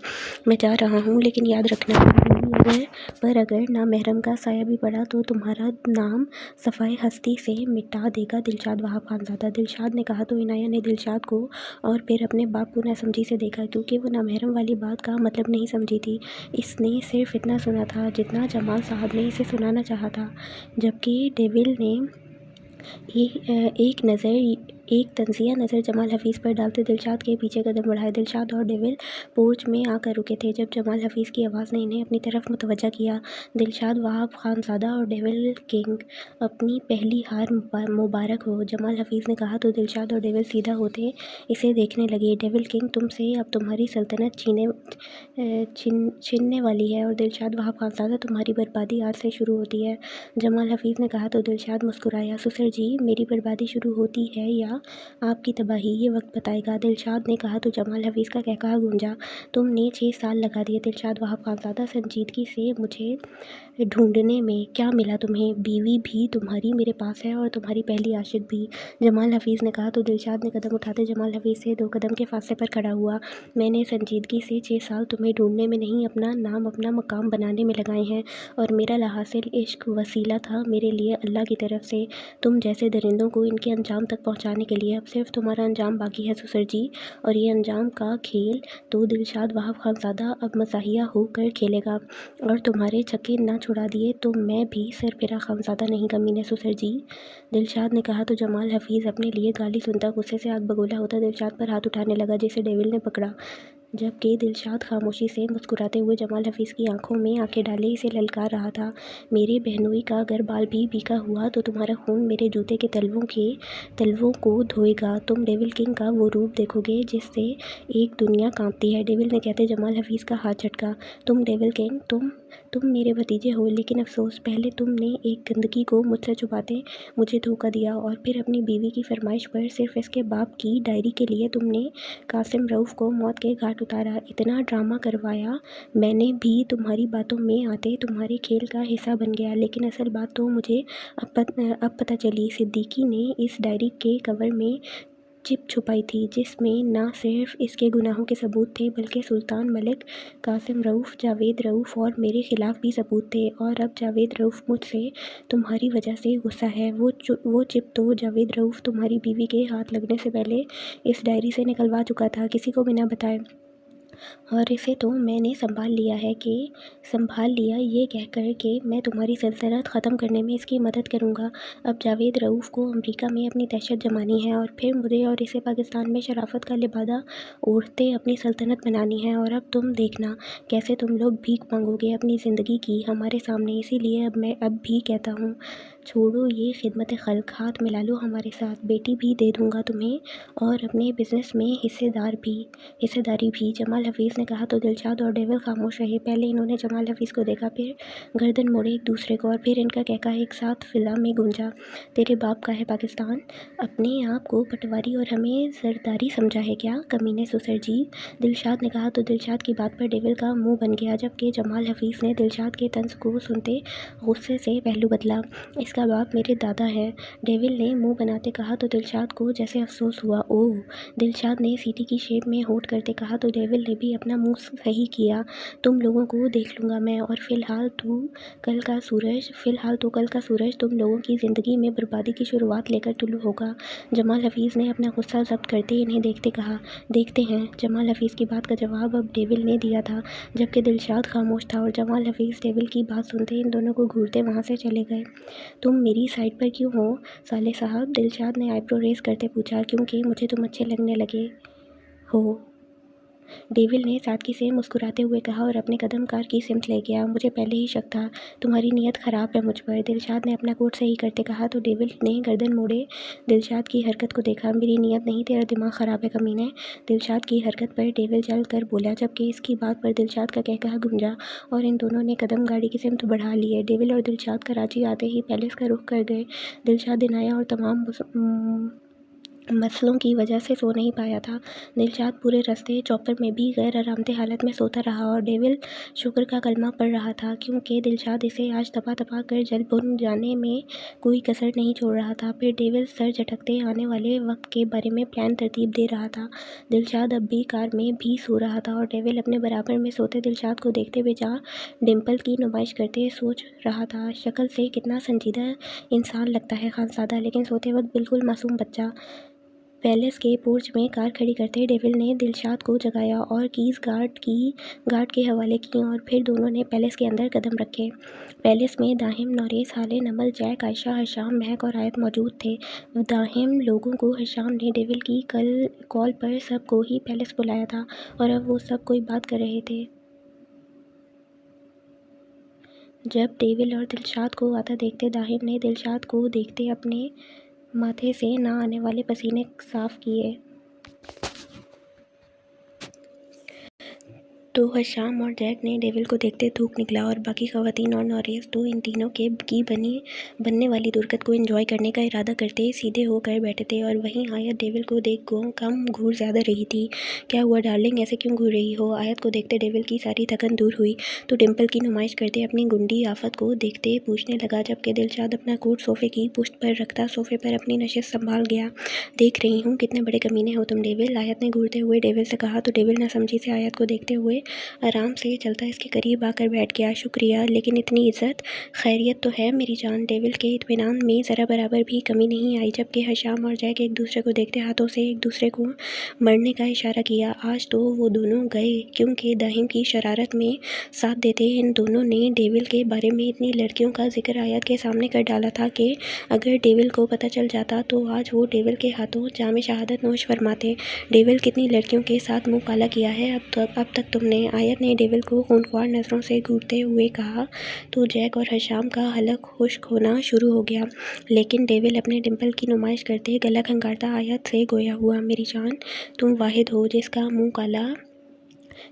S1: मैं जा रहा हूँ, लेकिन याद रखना अगर नामहरम का साया भी पड़ा तो तुम्हारा नाम सफ़ाए हस्ती से मिटा देगा दिलशाद वहाब खानज़ादा। दिलशाद ने कहा तो इनाया ने दिलशाद को और फिर अपने बाप को नासमझी से देखा, क्योंकि वो नामहरम वाली बात का मतलब नहीं समझी थी। इसने सिर्फ इतना सुना था जितना जमाल साहब ने इसे सुनाना चाहा था। जबकि डेविल ने एक तंजिया नज़र जमाल हफीज़ पर डालते दिलशाद के पीछे कदम बढ़ाए। दिलशाद और डेविल पोर्च में आकर रुके थे जब जमाल हफीज़ की आवाज़ ने इन्हें अपनी तरफ मुतवज्जा किया। दिलशाद वहाब खानज़ादा और डेविल किंग, अपनी पहली हार मुबारक हो, जमाल हफीज़ ने कहा तो दिलशाद और डेविल सीधा होते इसे देखने लगे। डेविल किंग, तुमसे अब तुम्हारी सल्तनत छीनने वाली है, और दिलशाद वहाब खानज़ादा तुम्हारी बर्बादी आज से शुरू होती है, जमाल हफीज़ ने कहा तो दिलशाद मुस्कुराया। सुसर जी, मेरी बर्बादी शुरू होती है या आपकी तबाही, ये वक्त बताएगा, दिलशाद ने कहा तो जमाल हफीज़ का कहकहा गूंजा। तुमने 6 साल लगा दिए दिलशाद वहाब खानज़ादा संजीदगी से मुझे ढूंढने में, क्या मिला तुम्हें? बीवी भी तुम्हारी मेरे पास है और तुम्हारी पहली आशिक भी, जमाल हफीज़ ने कहा तो दिलशाद ने कदम उठाते जमाल हफीज़ से 2 कदम के फासले पर खड़ा हुआ। मैंने संजीदगी से 6 साल तुम्हें ढूंढने में नहीं, अपना नाम अपना मकाम बनाने में लगाए हैं, और मेरा लाहासिल इश्क वसीला था मेरे लिए अल्लाह की तरफ से, तुम जैसे दरिंदों को इनके अंजाम तक पहुँचाने के लिए। अब सिर्फ तुम्हारा अंजाम बाकी है सुसर जी, और ये अंजाम का खेल तो दिलशाद वहाब खानज़ादा अब मज़ाहिया होकर खेलेगा, और तुम्हारे छक्के ना छुड़ा दिए तो मैं भी सरफिरा खानज़ादा नहीं कमीने सुसर जी, दिलशाद ने कहा तो जमाल हफीज़ अपने लिए गाली सुनता गुस्से से आग बगोला होता दिलशाद पर हाथ उठाने लगा, जिसे डेविल ने पकड़ा। जबकि दिलशाद खामोशी से मुस्कुराते हुए जमाल हफीज़ की आंखों में आंखें डाले इसे ललकार रहा था। मेरे बहनोई का अगर बाल भी बीका हुआ तो तुम्हारा खून मेरे जूते के तलवों को धोएगा। तुम डेविल किंग का वो रूप देखोगे जिससे एक दुनिया कांपती है। डेविल ने कहते जमाल हफीज़ का हाथ झटका। तुम डेविल किंग, तुम मेरे भतीजे हो, लेकिन अफसोस, पहले तुमने एक गंदगी को मुझसे छुपाते मुझे धोखा दिया, और फिर अपनी बीवी की फरमाइश पर सिर्फ इसके बाप की डायरी के लिए तुमने कासिम रऊफ़ को मौत के घाट उतारा। इतना ड्रामा करवाया मैंने भी तुम्हारी बातों में आते तुम्हारे खेल का हिस्सा बन गया, लेकिन असल बात तो मुझे अब पता चली। सिद्दीकी ने इस डायरी के कवर में चिप छुपाई थी जिसमें ना सिर्फ इसके गुनाहों के सबूत थे, बल्कि सुल्तान मलिक, कासिम रऊफ़, जावेद रऊफ़ और मेरे ख़िलाफ़ भी सबूत थे। और अब जावेद रऊफ़ मुझसे तुम्हारी वजह से गुस्सा है। वो चिप तो जावेद रऊफ़ तुम्हारी बीवी के हाथ लगने से पहले इस डायरी से निकलवा चुका था, किसी को बिना बताए, और इसे तो मैंने संभाल लिया ये कहकर कि मैं तुम्हारी सल्तनत ख़त्म करने में इसकी मदद करूँगा। अब जावेद रऊफ़ को अमेरिका में अपनी दहशत जमानी है, और फिर मुझे और इसे पाकिस्तान में शराफत का लिबादा ओढ़ते अपनी सल्तनत बनानी है। और अब तुम देखना कैसे तुम लोग भीख मांगोगे अपनी ज़िंदगी की हमारे सामने। इसीलिए अब मैं अब भी कहता हूँ, छोड़ो ये खिदमत खल्क, हाथ मिला लो हमारे साथ, बेटी भी दे दूँगा तुम्हें, और अपने बिज़नेस में हिस्सेदारी भी, जमाल हफीज़ ने कहा तो दिलशाद और डेविल खामोश रहे। पहले इन्होंने जमाल हफीज़ को देखा, फिर गर्दन मोड़े एक दूसरे को, और फिर इनका कहका एक साथ फिला में गूंजा, तेरे बाप का है पाकिस्तान, अपने आप को पटवारी और हमें जरदारी समझा है क्या, कमीने सुसर जी, दिलशाद ने कहा तो दिलशाद की बात पर डेविल का मुंह बन गया, जबकि जमाल हफीज़ ने दिलशाद के तंज को सुनते गुस्से से पहलू बदला। इसका बाप मेरे दादा है, डेविल ने मुंह बनाते कहा तो दिलशाद को जैसे अफसोस हुआ। ओह, दिलशाद ने सीटी की शेप में होठ करते कहा तो डेविल ने भी अपना मुंह सही किया। तुम लोगों को देख लूँगा मैं, और फ़िलहाल तो कल का सूरज तुम लोगों की ज़िंदगी में बर्बादी की शुरुआत लेकर तुलू होगा। जमाल हफीज़ ने अपना गुस्सा ज़ब्त करते इन्हें देखते कहा, देखते हैं। जमाल हफीज़ की बात का जवाब अब डेविल ने दिया था, जबकि दिलशाद खामोश था, और जमाल हफीज़ डेविल की बात सुनते इन दोनों को घूरते वहाँ से चले गए। तुम मेरी साइड पर क्यों हो साले साहब, दिलशाद ने आईब्रो रेज़ करते पूछा, क्योंकि मुझे तुम अच्छे लगने लगे हो। डेविल ने सादगी से मुस्कुराते हुए कहा और अपने कदम कार की सिमत ले गया। मुझे पहले ही शक था, तुम्हारी नीयत ख़राब है मुझ पर, दिलशाद ने अपना कोट सही करते कहा तो डेविल ने गर्दन मोड़े दिलशाद की हरकत को देखा। मेरी नीयत नहीं, तेरा दिमाग ख़राब है कमीने। दिलशाद की हरकत पर डेविल जल कर बोला, जबकि इसकी बात पर दिलशाद का कहकहा गूंजा और इन दोनों ने कदम गाड़ी की सिमत बढ़ा लिए। डेविल और दिलशाद कराची आते ही पैलेस का रुख कर गए। दिलशाद दिन आया और तमाम मसलों की वजह से सो नहीं पाया था। दिलशाद पूरे रास्ते चौपर में भी गैर आरामदेह हालत में सोता रहा और डेविल शुक्र का कलमा पढ़ रहा था, क्योंकि दिलशाद इसे आज तपा तपा कर जल भुन जाने में कोई कसर नहीं छोड़ रहा था। फिर डेविल सर झटकते आने वाले वक्त के बारे में प्लान तरतीब दे रहा था। दिलशाद अब भी कार में भी सो रहा था और डेविल अपने बराबर में सोते दिलशाद को देखते बेजा डिम्पल की नुमाइश करते सोच रहा था। शक्ल से कितना संजीदा इंसान लगता है खानसादा, लेकिन सोते वक्त बिल्कुल मासूम बच्चा। पैलेस के पोर्च में कार खड़ी करते डेविल ने दिलशाद को जगाया और कीज़ गार्ड के हवाले की और फिर दोनों ने पैलेस के अंदर कदम रखे। पैलेस में दाहिम, नौरेस, हाले, नमल, जैक, आयशा, हशाम, महक और आयत मौजूद थे। दाहिम लोगों को हशाम ने डेविल की कॉल पर सबको ही पैलेस बुलाया था और अब वो सब कोई बात कर रहे थे। जब डेविल और दिलशाद को आता देखते दाहिम ने दिलशाद को देखते अपने माथे से ना आने वाले पसीने साफ किए। तो हशाम और जैक ने डेविल को देखते थूक निकला और बाकी ख़वातीन और नौरेस तो इन तीनों के की बनने वाली दुर्गत को एंजॉय करने का इरादा करते सीधे होकर बैठे थे। और वहीं आयत डेविल को देख कम घूर ज़्यादा रही थी। क्या हुआ डार्लिंग, ऐसे क्यों घूर रही हो? आयत को देखते डेविल की सारी थकन दूर हुई तो डिम्पल की नुमाइश करते अपनी गुंडी आफत को देखते पूछने लगा, जबकि दिलशाद अपना कोट सोफ़े की पुश्त पर रखता सोफ़े पर अपनी नशिश संभाल गया। देख रही हूँ कितने बड़े कमीने हो तुम डेविल, आयत ने घूरते हुए डेविल से कहा तो डेविल न समझी से आयत को देखते हुए आराम से चलता इसके करीब आकर बैठ गया। शुक्रिया, लेकिन इतनी इज्जत खैरियत तो है मेरी जान। डेविल के इत्मीनान में ज़रा बराबर भी कमी नहीं आई, जबकि हशाम और जैक एक दूसरे को देखते हाथों से एक दूसरे को मरने का इशारा किया। आज तो वो दोनों गए, क्योंकि दाहिम की शरारत में साथ देते इन दोनों ने डेविल के बारे में इतनी लड़कियों का जिक्र आयत के सामने कर डाला था कि अगर डेविल को पता चल जाता तो आज वो डेविल के हाथों जामे शहादत नोश फरमाते। डेविल कितनी लड़कियों के साथ मुँह काला किया है अब तक तुमने? आयत ने डेविल को खूंखार नज़रों से घूरते हुए कहा तो जैक और हशाम का हलक खुश्क होना शुरू हो गया, लेकिन डेविल अपने डिम्पल की नुमाइश करते गला खंगारता आयत से गोया हुआ, मेरी जान तुम वाहिद हो जिसका मुँह काला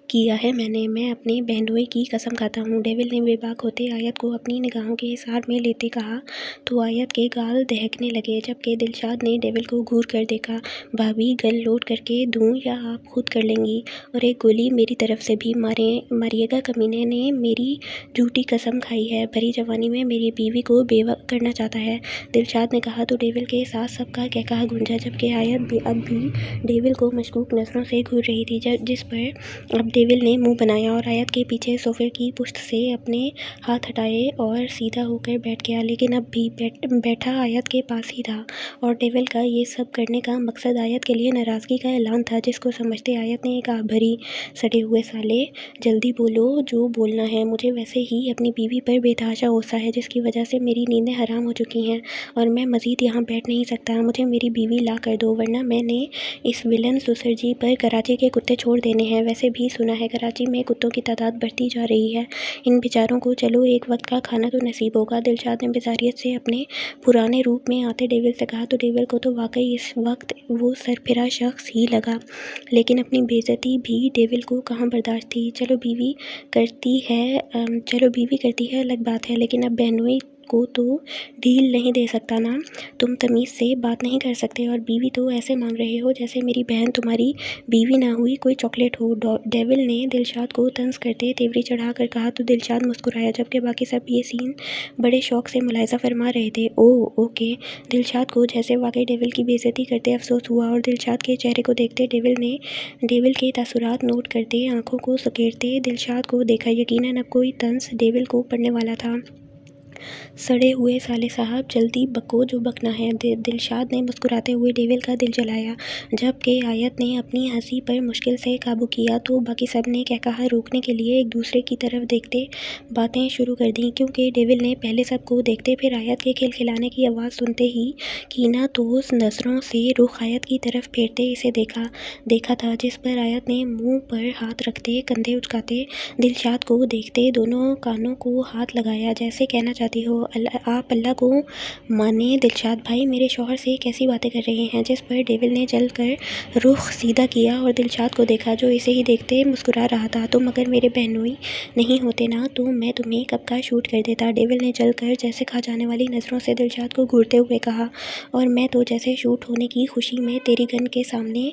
S1: किया है मैंने, मैं अपने बहनोई की कसम खाता हूँ। डेविल ने बेबाक होते आयत को अपनी निगाहों के हिसार में लेते कहा तो आयत के गाल दहकने लगे, जबकि दिलशाद ने डेविल को घूर कर देखा। भाभी गन लोड करके दूँ या आप खुद कर लेंगी? और एक गोली मेरी तरफ से भी मारिएगा, कमीने ने मेरी झूठी कसम खाई है, भरी जवानी में मेरी बीवी को बेवा करना चाहता है, दिलशाद ने कहा तो डेविल के साथ सबका कहकहा गूंजा, जबकि आयत भी अब भी डेविल को मशकूक नज़रों से घूर रही थी, जिस पर अब डेविल ने मुंह बनाया और आयत के पीछे सोफे की पुश्त से अपने हाथ हटाए और सीधा होकर बैठ गया, लेकिन अब भी बैठा आयत के पास ही था। और डेविल का ये सब करने का मकसद आयत के लिए नाराज़गी का ऐलान था, जिसको समझते आयत ने कहा, भरी सड़े हुए साले, जल्दी बोलो जो बोलना है। मुझे वैसे ही अपनी बीवी पर बेतहाशा गुस्सा है, जिसकी वजह से मेरी नींदें हराम हो चुकी हैं और मैं मज़ीद यहाँ बैठ नहीं सकता। मुझे मेरी बीवी ला कर दो, वरना मैंने इस विलन सुसरजी पर कराची के कुत्ते छोड़ देने हैं। वैसे भी सुना है कराची में कुत्तों की तादाद बढ़ती जा रही है, इन बेचारों को चलो एक वक्त का खाना तो नसीब होगा। दिलशाद ने बेजारियत से अपने पुराने रूप में आते डेविल से कहा तो डेविल को तो वाकई इस वक्त वो सरफिरा शख्स ही लगा, लेकिन अपनी बेइज्जती भी डेविल को कहाँ बर्दाश्त थी। चलो बीवी करती है अलग बात है, लेकिन अब बहनोई को तो ढील नहीं दे सकता ना, तुम तमीज़ से बात नहीं कर सकते और बीवी तो ऐसे मांग रहे हो जैसे मेरी बहन तुम्हारी बीवी ना हुई कोई चॉकलेट हो। डेविल ने दिलशाद को तंज करते तेवरी चढ़ा कर कहा तो दिलशाद मुस्कुराया, जबकि बाकी सब ये सीन बड़े शौक से मुलाहिजा फरमा रहे थे। ओह ओके, दिलशाद को जैसे वाकई डेविल की बेइज्जती करते अफसोस हुआ और दिलशाद के चेहरे को देखते डेविल के तासुरात नोट करते आंखों को सकेरते दिलशाद को देखा। यकीनन अब कोई तंज डेविल को पड़ने वाला था। सड़े हुए साले साहब, जल्दी बको जो बकना है। दिलशाद ने मुस्कुराते हुए डेविल का दिल जलाया। जबकि आयत ने अपनी हंसी पर मुश्किल से काबू किया तो बाकी सब ने कहकहा रोकने के लिए एक दूसरे की तरफ देखते बातें शुरू कर दी, क्योंकि डेविल ने पहले सबको देखते फिर आयत के खिलखिलाने की आवाज़ सुनते ही कीना तोस नज़रों से रुख आयत की तरफ फेरते इसे देखा था, जिस पर आयत ने मुंह पर हाथ रखते कंधे उचकाते दिलशाद को देखते दोनों कानों को हाथ लगाया, जैसे कहना चाहती हो आप अल्लाह को माने दिलशाद भाई मेरे शौहर से कैसी बातें कर रहे हैं। जिस पर डेविल ने जल कर रुख सीधा किया और दिलशाद को देखा जो इसे ही देखते मुस्कुरा रहा था। तुम अगर मेरे बहनोई नहीं होते ना तो मैं तुम्हें कब का शूट कर देता। डेविल ने जल कर जैसे खा जाने वाली नज़रों से दिलशाद को घूरते हुए कहा, और मैं तो जैसे शूट होने की खुशी में तेरी गन के सामने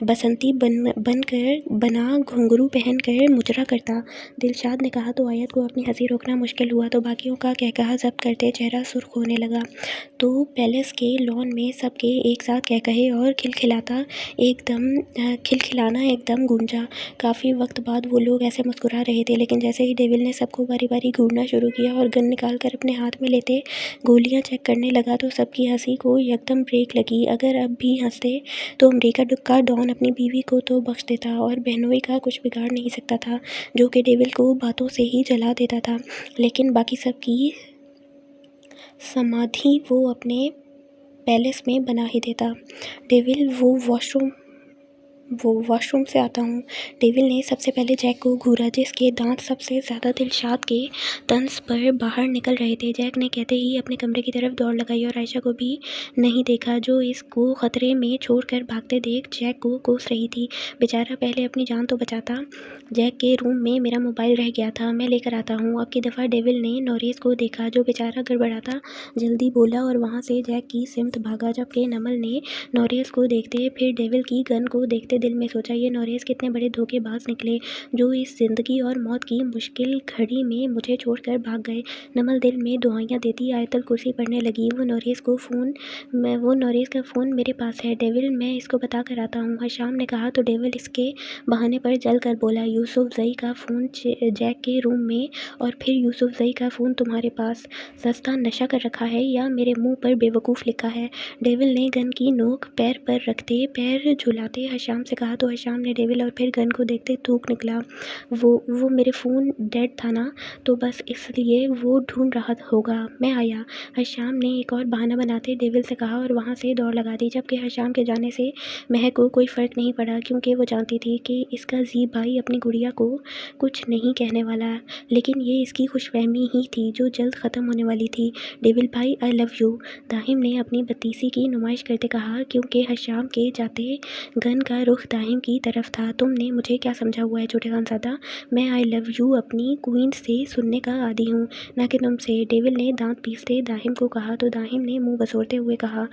S1: बसंती बना घुंघरू पहन कर मुजरा करता। दिलशाद ने कहा तो आयत को अपनी हंसी रोकना मुश्किल हुआ तो बाकियों का कहकहा जब्त करते चेहरा सुर्ख होने लगा। तो पैलेस के लॉन में सबके एक साथ कहकहे और खिलखिलाना एकदम गूंजा। काफ़ी वक्त बाद वो लोग ऐसे मुस्कुरा रहे थे, लेकिन जैसे ही डेविल ने सबको बारी बारी घूरना शुरू किया और गन निकाल कर अपने हाथ में लेते गोलियां चेक करने लगा तो सबकी हंसी को एकदम ब्रेक लगी। अगर अब भी हंसते तो अमेरिका का डॉन अपनी बीवी को तो बख्श देता और बहनोई का कुछ बिगाड़ नहीं सकता था, जो कि डेविल को बातों से ही जला देता था। लेकिन बाकी सब की समाधि वो अपने पैलेस में बना ही देता। डेविल वो वॉशरूम से आता हूँ। डेविल ने सबसे पहले जैक को घूरा, जिसके दांत सबसे ज़्यादा दिलशाद के तंज पर बाहर निकल रहे थे। जैक ने कहते ही अपने कमरे की तरफ दौड़ लगाई और आयशा को भी नहीं देखा, जो इसको ख़तरे में छोड़कर भागते देख जैक को कोस रही थी। बेचारा पहले अपनी जान तो बचाता। जैक के रूम में मेरा मोबाइल रह गया था, मैं लेकर आता हूँ। अब की दफ़ा डेविल ने नोरेस को देखा जो बेचारा गड़बड़ाता जल्दी बोला और वहाँ से जैक की सिमत भागा। जबकि नमल ने नोरेस को देखते फिर डेविल की गन को देखते दिल में सोचा, ये नोरेस कितने बड़े धोखेबाज निकले जो इस ज़िंदगी और मौत की मुश्किल घड़ी में मुझे छोड़कर भाग गए। नमल दिल में दुआएं देती आयतल कुर्सी पढ़ने लगी। वो नोरेस का फ़ोन मेरे पास है डेविल, मैं इसको बता कर आता हूँ। हशाम ने कहा तो डेविल इसके बहाने पर जल कर बोला, यूसुफजई का फ़ोन जैक के रूम में और फिर यूसुफजई का फ़ोन तुम्हारे पास। सस्ता नशा कर रखा है या मेरे मुँह पर बेवकूफ़ लिखा है। डेविल ने गन की नोक पैर पर रखते पैर झुलाते हशाम से कहा तो हशाम ने डेविल और फिर गन को देखते थूक निकला, वो मेरे फ़ोन डेड था ना, तो बस इसलिए वो ढूंढ रहा होगा, मैं आया। हशाम ने एक और बहाना बनाते डेविल से कहा और वहाँ से दौड़ लगा दी। जबकि हशाम के जाने से महक को कोई फ़र्क नहीं पड़ा, क्योंकि वो जानती थी कि इसका जी भाई अपनी गुड़िया को कुछ नहीं कहने वाला, लेकिन ये इसकी खुशफहमी ही थी जो जल्द ख़त्म होने वाली थी। डेविल भाई आई लव यू, दाहिम ने अपनी बत्तीसी की नुमाइश करते कहा, क्योंकि हशाम के जाते गन का रुख दाहिम की तरफ था। तुमने मुझे क्या समझा हुआ है छोटे खानज़ादा, मैं आई लव यू अपनी क्वीन से सुनने का आदी हूँ, ना कि तुमसे। डेविल ने दांत पीसते दाहिम को कहा तो दाहिम ने मुंह बसोरते हुए कहा,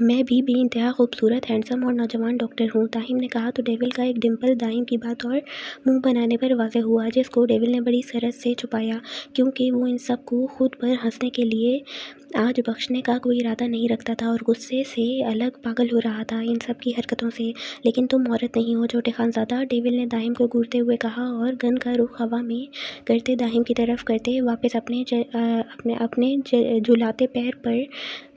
S1: मैं भी बेइंतहा खूबसूरत हैंडसम और नौजवान डॉक्टर हूँ, दाहिम ने कहा तो डेविल का एक डिम्पल दाहिम की बात और मुंह बनाने पर वाज़े हुआ, जिसको डेविल ने बड़ी सरस से छुपाया, क्योंकि वो इन सब को खुद पर हंसने के लिए आज बख्शने का कोई इरादा नहीं रखता था और गुस्से से अलग पागल हो रहा था इन सब की हरकतों से। लेकिन तुम औरत नहीं हो छोटे खानज़ादा, डेविल ने दाहिम को घूरते हुए कहा और गन का रुख हवा में करते दाहिम की तरफ करते वापस अपने झुलाते पैर पर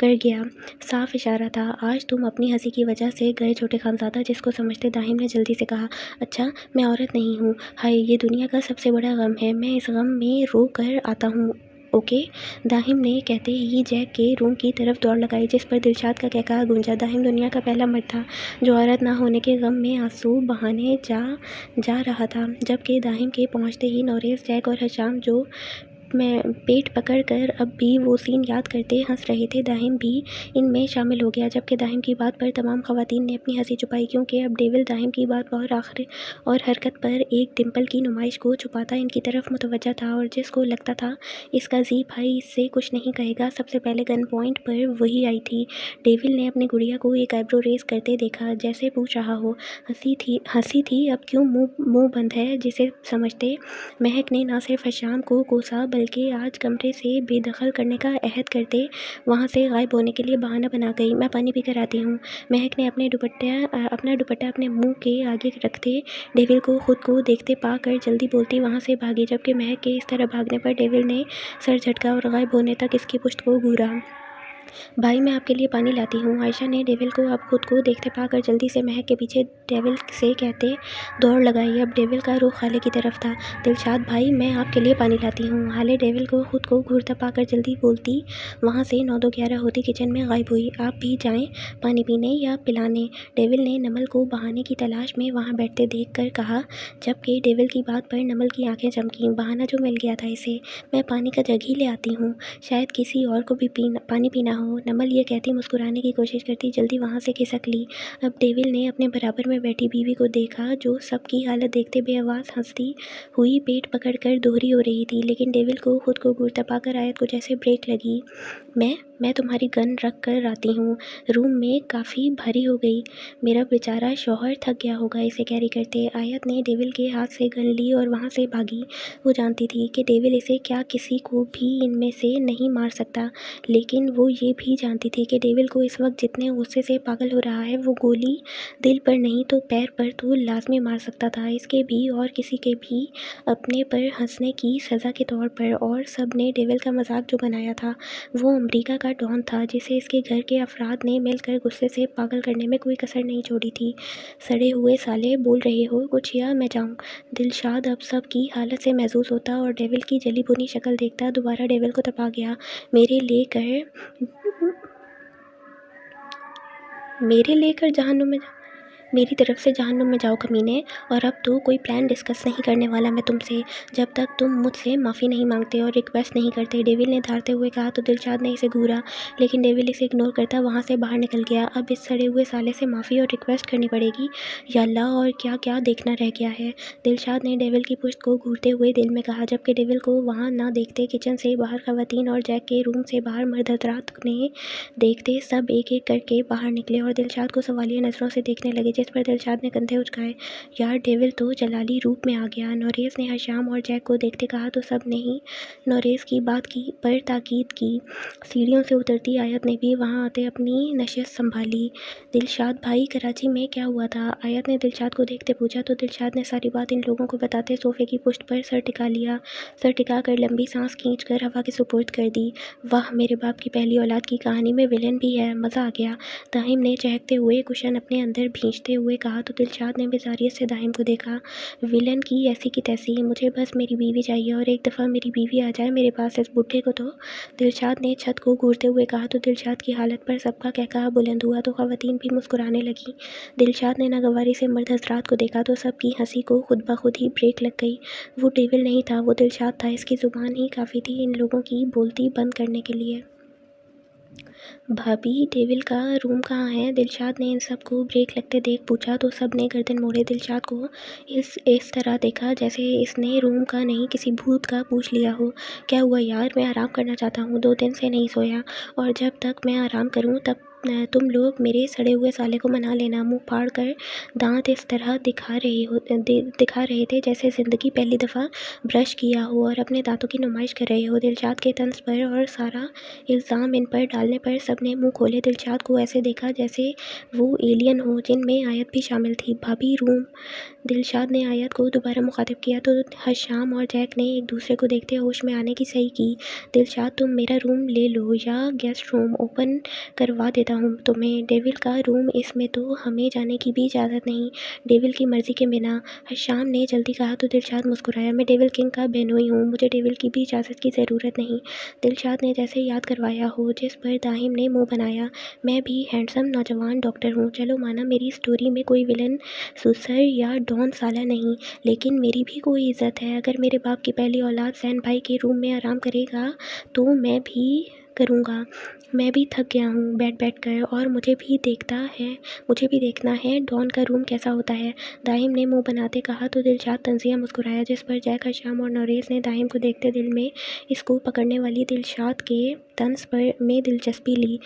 S1: कर गया। साफ इशारा था, आज तुम अपनी हंसी की वजह से गए छोटे खानज़ादा, जिसको समझते दाहिम ने जल्दी से कहा, अच्छा मैं औरत नहीं हूँ, हाय ये दुनिया का सबसे बड़ा गम है, मैं इस गम में रो कर आता हूँ, ओके। दाहिम ने कहते ही जैक के रूम की तरफ दौड़ लगाई, जिस पर दिलशाद का कहकहा गूंजा। दाहिम दुनिया का पहला मर्द था जो औरत ना होने के गम में आंसू बहाने जा रहा था। जबकि दाहिम के पहुंचते ही नोरेस, जैक और हशाम जो मैं पेट पकड़ कर अब भी वो सीन याद करते हंस रहे थे, दाहिम भी इनमें शामिल हो गया। जबकि दाहिम की बात पर तमाम ख़वातीन ने अपनी हंसी छुपाई, क्योंकि अब डेविल दाहिम की बात पर आखिर और हरकत पर एक डिम्पल की नुमाइश को छुपाता इनकी तरफ मुतवज्जा था, और जिसको लगता था इसका जी भाई इससे कुछ नहीं कहेगा। सबसे पहले गन पॉइंट पर वही आई थी। डेविल ने अपनी गुड़िया को एक आईब्रो रेस करते देखा, जैसे पूछ रहा हो, हंसी थी अब क्यों मुँह बंद है, जिसे समझते महक ने ना सिर्फ हशाम को कोसा बल्कि आज कमरे से बेदखल करने का अहद करते वहाँ से गायब होने के लिए बहाना बना गई। मैं पानी पीकर आती हूँ। महक ने अपना दुपट्टा अपने मुंह के आगे रखते डेविल को खुद को देखते पा कर जल्दी बोलती वहाँ से भागी, जबकि महक के इस तरह भागने पर डेविल ने सर झटका और गायब होने तक इसकी पुश्त को घूरा। भाई, मैं आपके लिए पानी लाती हूँ। आयशा ने डेविल को अब खुद को देखते पाकर जल्दी से महक के पीछे डेविल से कहते दौड़ लगाई। अब डेविल का रुख हाले की तरफ था। दिलशाद भाई, मैं आपके लिए पानी लाती हूँ। हाले डेविल को खुद को घूरता पाकर जल्दी बोलती वहाँ से 9-11 होती किचन में गायब हुई। आप भी जाएँ पानी पीने या पिलाने, डेविल ने नमल को बहाने की तलाश में वहाँ बैठते देख कर कहा, जबकि डेविल की बात पर नमल की आंखें चमकीं। बहाना जो मिल गया था इसे। मैं पानी का जग ही ले आती हूँ, शायद किसी और को भी पानी पीना हो। नमल ये कहती मुस्कुराने की कोशिश करती जल्दी वहाँ से खिसक ली। अब डेविल ने अपने बराबर में बैठी बीवी को देखा, जो सबकी हालत देखते बेआवाज़ हंसती हुई पेट पकड़कर दोहरी हो रही थी। लेकिन डेविल को खुद को घूरता पाकर आयत को जैसे ब्रेक लगी। मैं तुम्हारी गन रख कर आती हूँ। रूम में काफ़ी भारी हो गई। मेरा बेचारा शौहर थक गया होगा इसे कैरी करते। आयत ने डेविल के हाथ से गन ली और वहाँ से भागी। वो जानती थी कि डेविल इसे क्या किसी को भी इनमें से नहीं मार सकता, लेकिन वो ये भी जानती थी कि डेविल को इस वक्त जितने गुस्से से पागल हो रहा है, वो गोली दिल पर नहीं तो पैर पर तो लाजमी मार सकता था, इसके भी और किसी के भी अपने पर हंसने की सज़ा के तौर पर। और सब ने डेविल का मजाक जो बनाया था, वो अमेरिका का डॉन था जिसे इसके घर के अफराद ने मिलकर गुस्से से पागल करने में कोई कसर नहीं छोड़ी थी। सड़े हुए साले, बोल रहे हो कुछ या मैं जाऊँ? दिलशाद अब सब की हालत से महसूस होता और डेविल की जली भुनी शक्ल देखता दोबारा डेविल को तपा गया। मेरे लेकर जहन्नुम में मेरी तरफ से जहन्नुम में जाओ कमीने। और अब तो कोई प्लान डिस्कस नहीं करने वाला मैं तुमसे, जब तक तुम मुझसे माफ़ी नहीं मांगते और रिक्वेस्ट नहीं करते, डेविल ने धारते हुए कहा। तो दिलशाद ने इसे घूरा, लेकिन डेविल इसे इग्नोर करता वहाँ से बाहर निकल गया। अब इस सड़े हुए साले से माफ़ी और रिक्वेस्ट करनी पड़ेगी, या अल्लाह, और क्या क्या देखना रह गया है। दिलशाद ने डेविल की पुश्त को घूरते हुए दिल में कहा, जबकि डेविल को वहाँ ना देखते किचन से बाहर खवातीन और जैक के रूम से बाहर मर्द हजरात ने देखते सब एक एक करके बाहर निकले और दिलशाद को सवालिया नज़रों से देखने लगे, जिस पर दिलशाद ने कंधे उचकाए। यार, डेविल तो जलाली रूप में आ गया। नोरेस ने हशाम और जैक को देखते कहा। तो सब ने ही नोरेस की बात की पर ताकीद की। सीढ़ियों से उतरती आयत ने भी वहां आते अपनी नशियत संभाली। दिलशाद भाई, कराची में क्या हुआ था? आयत ने दिलशाद को देखते पूछा। तो दिलशाद ने सारी बात इन लोगों को बताते सोफे की पुष्ट पर सर टिका लिया। सर टिका कर लंबी सांस खींचकर हवा के सुपुर्द कर दी। वाह, मेरे बाप की पहली औलाद की कहानी में विलन भी है, मज़ा आ गया। दाहिम ने चहकते हुए कुशन अपने अंदर भींचते हुए कहा। तो दिलशाद ने बेजारियत से दाहिम को देखा। विलन की ऐसी की तैसी, मुझे बस मेरी बीवी चाहिए, और एक दफ़ा मेरी बीवी आ जाए मेरे पास इस बुढ़े को। तो दिलशाद ने छत को घूरते हुए कहा। तो दिलशाद की हालत पर सबका कहकहा बुलंद हुआ। तो ख़वातीन भी मुस्कुराने लगी। दिलशाद ने नागवारी से मर्द हजरात को देखा तो सबकी हंसी को खुद ब खुद ही ब्रेक लग गई। वो डेविल नहीं था, वो दिलशाद था। इसकी ज़ुबान ही काफ़ी थी इन लोगों की बोलती बंद करने के लिए। भाभी, डेविल का रूम कहाँ है? दिलशाद ने इन सब को ब्रेक लगते देख पूछा। तो सब ने गर्दन मोड़े दिलशाद को इस तरह देखा जैसे इसने रूम का नहीं किसी भूत का पूछ लिया हो। क्या हुआ यार? मैं आराम करना चाहता हूँ, 2 दिन से नहीं सोया, और जब तक मैं आराम करूँ तब तुम लोग मेरे सड़े हुए साले को मना लेना। मुंह फाड़ कर दांत इस तरह दिखा रहे थे जैसे ज़िंदगी पहली दफ़ा ब्रश किया हो और अपने दांतों की नुमाइश कर रहे हो। दिलशाद के तंज पर और सारा इल्ज़ाम इन पर डालने पर सब ने मुँह खोले दिलशाद को ऐसे देखा जैसे वो एलियन हो, जिनमें आयत भी शामिल थी। भाभी, रूम। दिलशाद ने आयत को दोबारा मुखातिब किया। तो हशाम और जैक ने एक दूसरे को देखते होश में आने की सही की। दिलशाद, तुम मेरा रूम ले लो या गेस्ट रूम ओपन करवा देता हूँ तुम्हें। डेविल का रूम, इसमें तो हमें जाने की भी इजाज़त नहीं, डेविल की मर्ज़ी के बिना, हशाम ने जल्दी कहा। तो दिलशाद मुस्कुराया। मैं डेविल किंग का बेनोई हूँ, मुझे डेविल की भी इजाज़त की ज़रूरत नहीं। दिलशाद ने जैसे याद करवाया हो, जिस पर दाहिम ने मुँह बनाया। मैं भी हैंडसम नौजवान डॉक्टर हूँ। चलो माना मेरी स्टोरी में कोई विलन सुसर या डॉन साला नहीं, लेकिन मेरी भी कोई इज़्ज़त है। अगर मेरे बाप की पहली औलाद सैन भाई के रूम में आराम करेगा तो मैं भी करूँगा। मैं भी थक गया हूँ बैठ कर, और मुझे भी देखना है डॉन का रूम कैसा होता है, दाहिम ने मुंह बनाते कहा। तो दिलशाद तंजिया मुस्कुराया, जिस पर जैक, हशाम और नोरेस ने दाहिम को देखते दिल में इसको पकड़ने वाली दिलशाद के तंज पर में दिलचस्पी ली।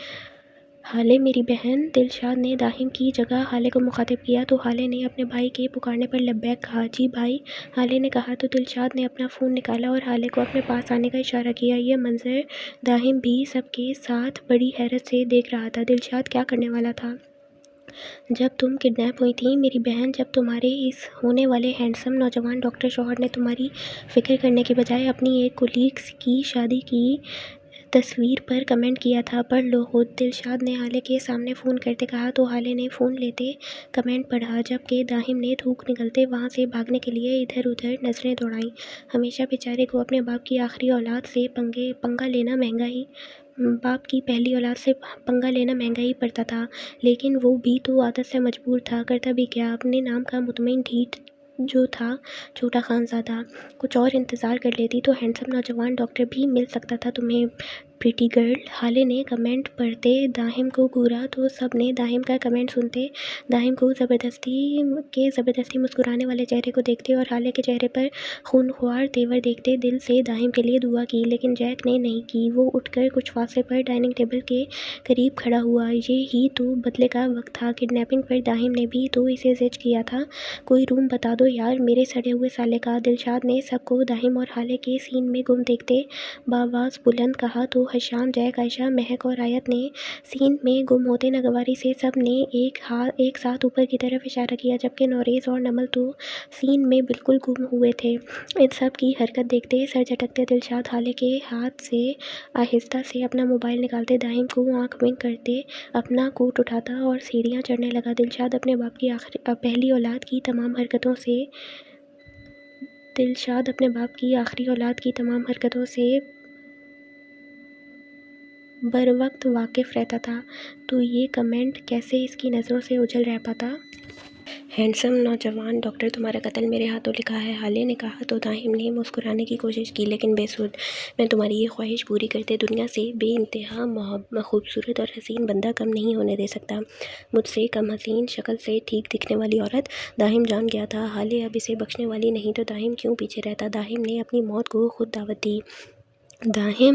S1: हाले मेरी बहन। दिलशाद ने दाहिम की जगह हाले को मुखातिब किया तो हाले ने अपने भाई के पुकारने पर लब्बैक कहा। जी भाई, हाले ने कहा तो दिलशाद ने अपना फ़ोन निकाला और हाले को अपने पास आने का इशारा किया। यह मंजर दाहिम भी सबके साथ बड़ी हैरत से देख रहा था। दिलशाद क्या करने वाला था? जब तुम किडनैप हुई थी मेरी बहन, जब तुम्हारे इस होने वाले हैंडसम नौजवान डॉक्टर शौहर ने तुम्हारी फ़िक्र करने के बजाय अपनी एक कुलीग की शादी की तस्वीर पर कमेंट किया था, पढ़ लो खुद। दिलशाद ने हाले के सामने फ़ोन करते कहा तो हाले ने फ़ोन लेते कमेंट पढ़ा, जबकि दाहिम ने थूक निकलते वहाँ से भागने के लिए इधर उधर नज़रें दौड़ाईं। हमेशा बेचारे को अपने बाप की आखिरी औलाद से पंगा लेना महंगा ही बाप की पहली औलाद से पंगा लेना महंगा ही पड़ता था, लेकिन वो भी तो आदत से मजबूर था। करता भी क्या, अपने नाम का मुतमईन ढीठ जो था छोटा खानज़ादा। कुछ और इंतज़ार कर लेती तो हैंडसम नौजवान डॉक्टर भी मिल सकता था तुम्हें, प्रीटी गर्ल। हाले ने कमेंट पढ़ते दाहिम को घूरा तो सब ने दाहिम का कमेंट सुनते दाहिम को ज़बरदस्ती मुस्कुराने वाले चेहरे को देखते और हाले के चेहरे पर खूनख्वार तेवर देखते दिल से दाहिम के लिए दुआ की, लेकिन जैक ने नहीं की। वो उठकर कुछ फासले पर डाइनिंग टेबल के करीब खड़ा हुआ। ये ही तो बदले का वक्त था। किडनैपिंग पर दाहिम ने भी तो इसे जज किया था। कोई रूम बता दो यार मेरे सड़े हुए साले का। दिलशाद ने सबको दाहिम और हाले के सीन में गुम देखते बावाज़ बुलंद कहा तो हशाम, जैक, आयशा, महक और आयत ने सीन में गुम होते नगवारी से सब ने एक साथ ऊपर की तरफ इशारा किया, जबकि नौरेज़ और नमल तो सीन में बिल्कुल गुम हुए थे। इन सब की हरकत देखते सर झटकते दिलशाद हाले के हाथ से आहिस्ता से अपना मोबाइल निकालते दाहिम को आंख विंक करते अपना कोट उठाता और सीढ़ियाँ चढ़ने लगा। दिलशाद अपने बाप की पहली औलाद की तमाम हरकतों से दिलशाद अपने बाप की आखिरी औलाद की तमाम हरकतों से बरवक्त वाकिफ़ रहता था, तो ये कमेंट कैसे इसकी नज़रों से ओझल रह पाता? हैंडसम नौजवान डॉक्टर, तुम्हारा कत्ल मेरे हाथों लिखा है, हाले ने कहा तो दाहिम ने मुस्कुराने की कोशिश की, लेकिन बेसुध। मैं तुम्हारी ये ख्वाहिश पूरी करते दुनिया से बेइंतहा खूबसूरत और हसीन बंदा कम नहीं होने दे सकता। मुझसे कम हसीन, शक्ल से ठीक दिखने वाली औरत। दाहिम जान गया था हाले अब इसे बख्शने वाली नहीं, तो दाहिम क्यों पीछे रहता। दाहिम ने अपनी मौत को खुद दावत दी। दाहिम,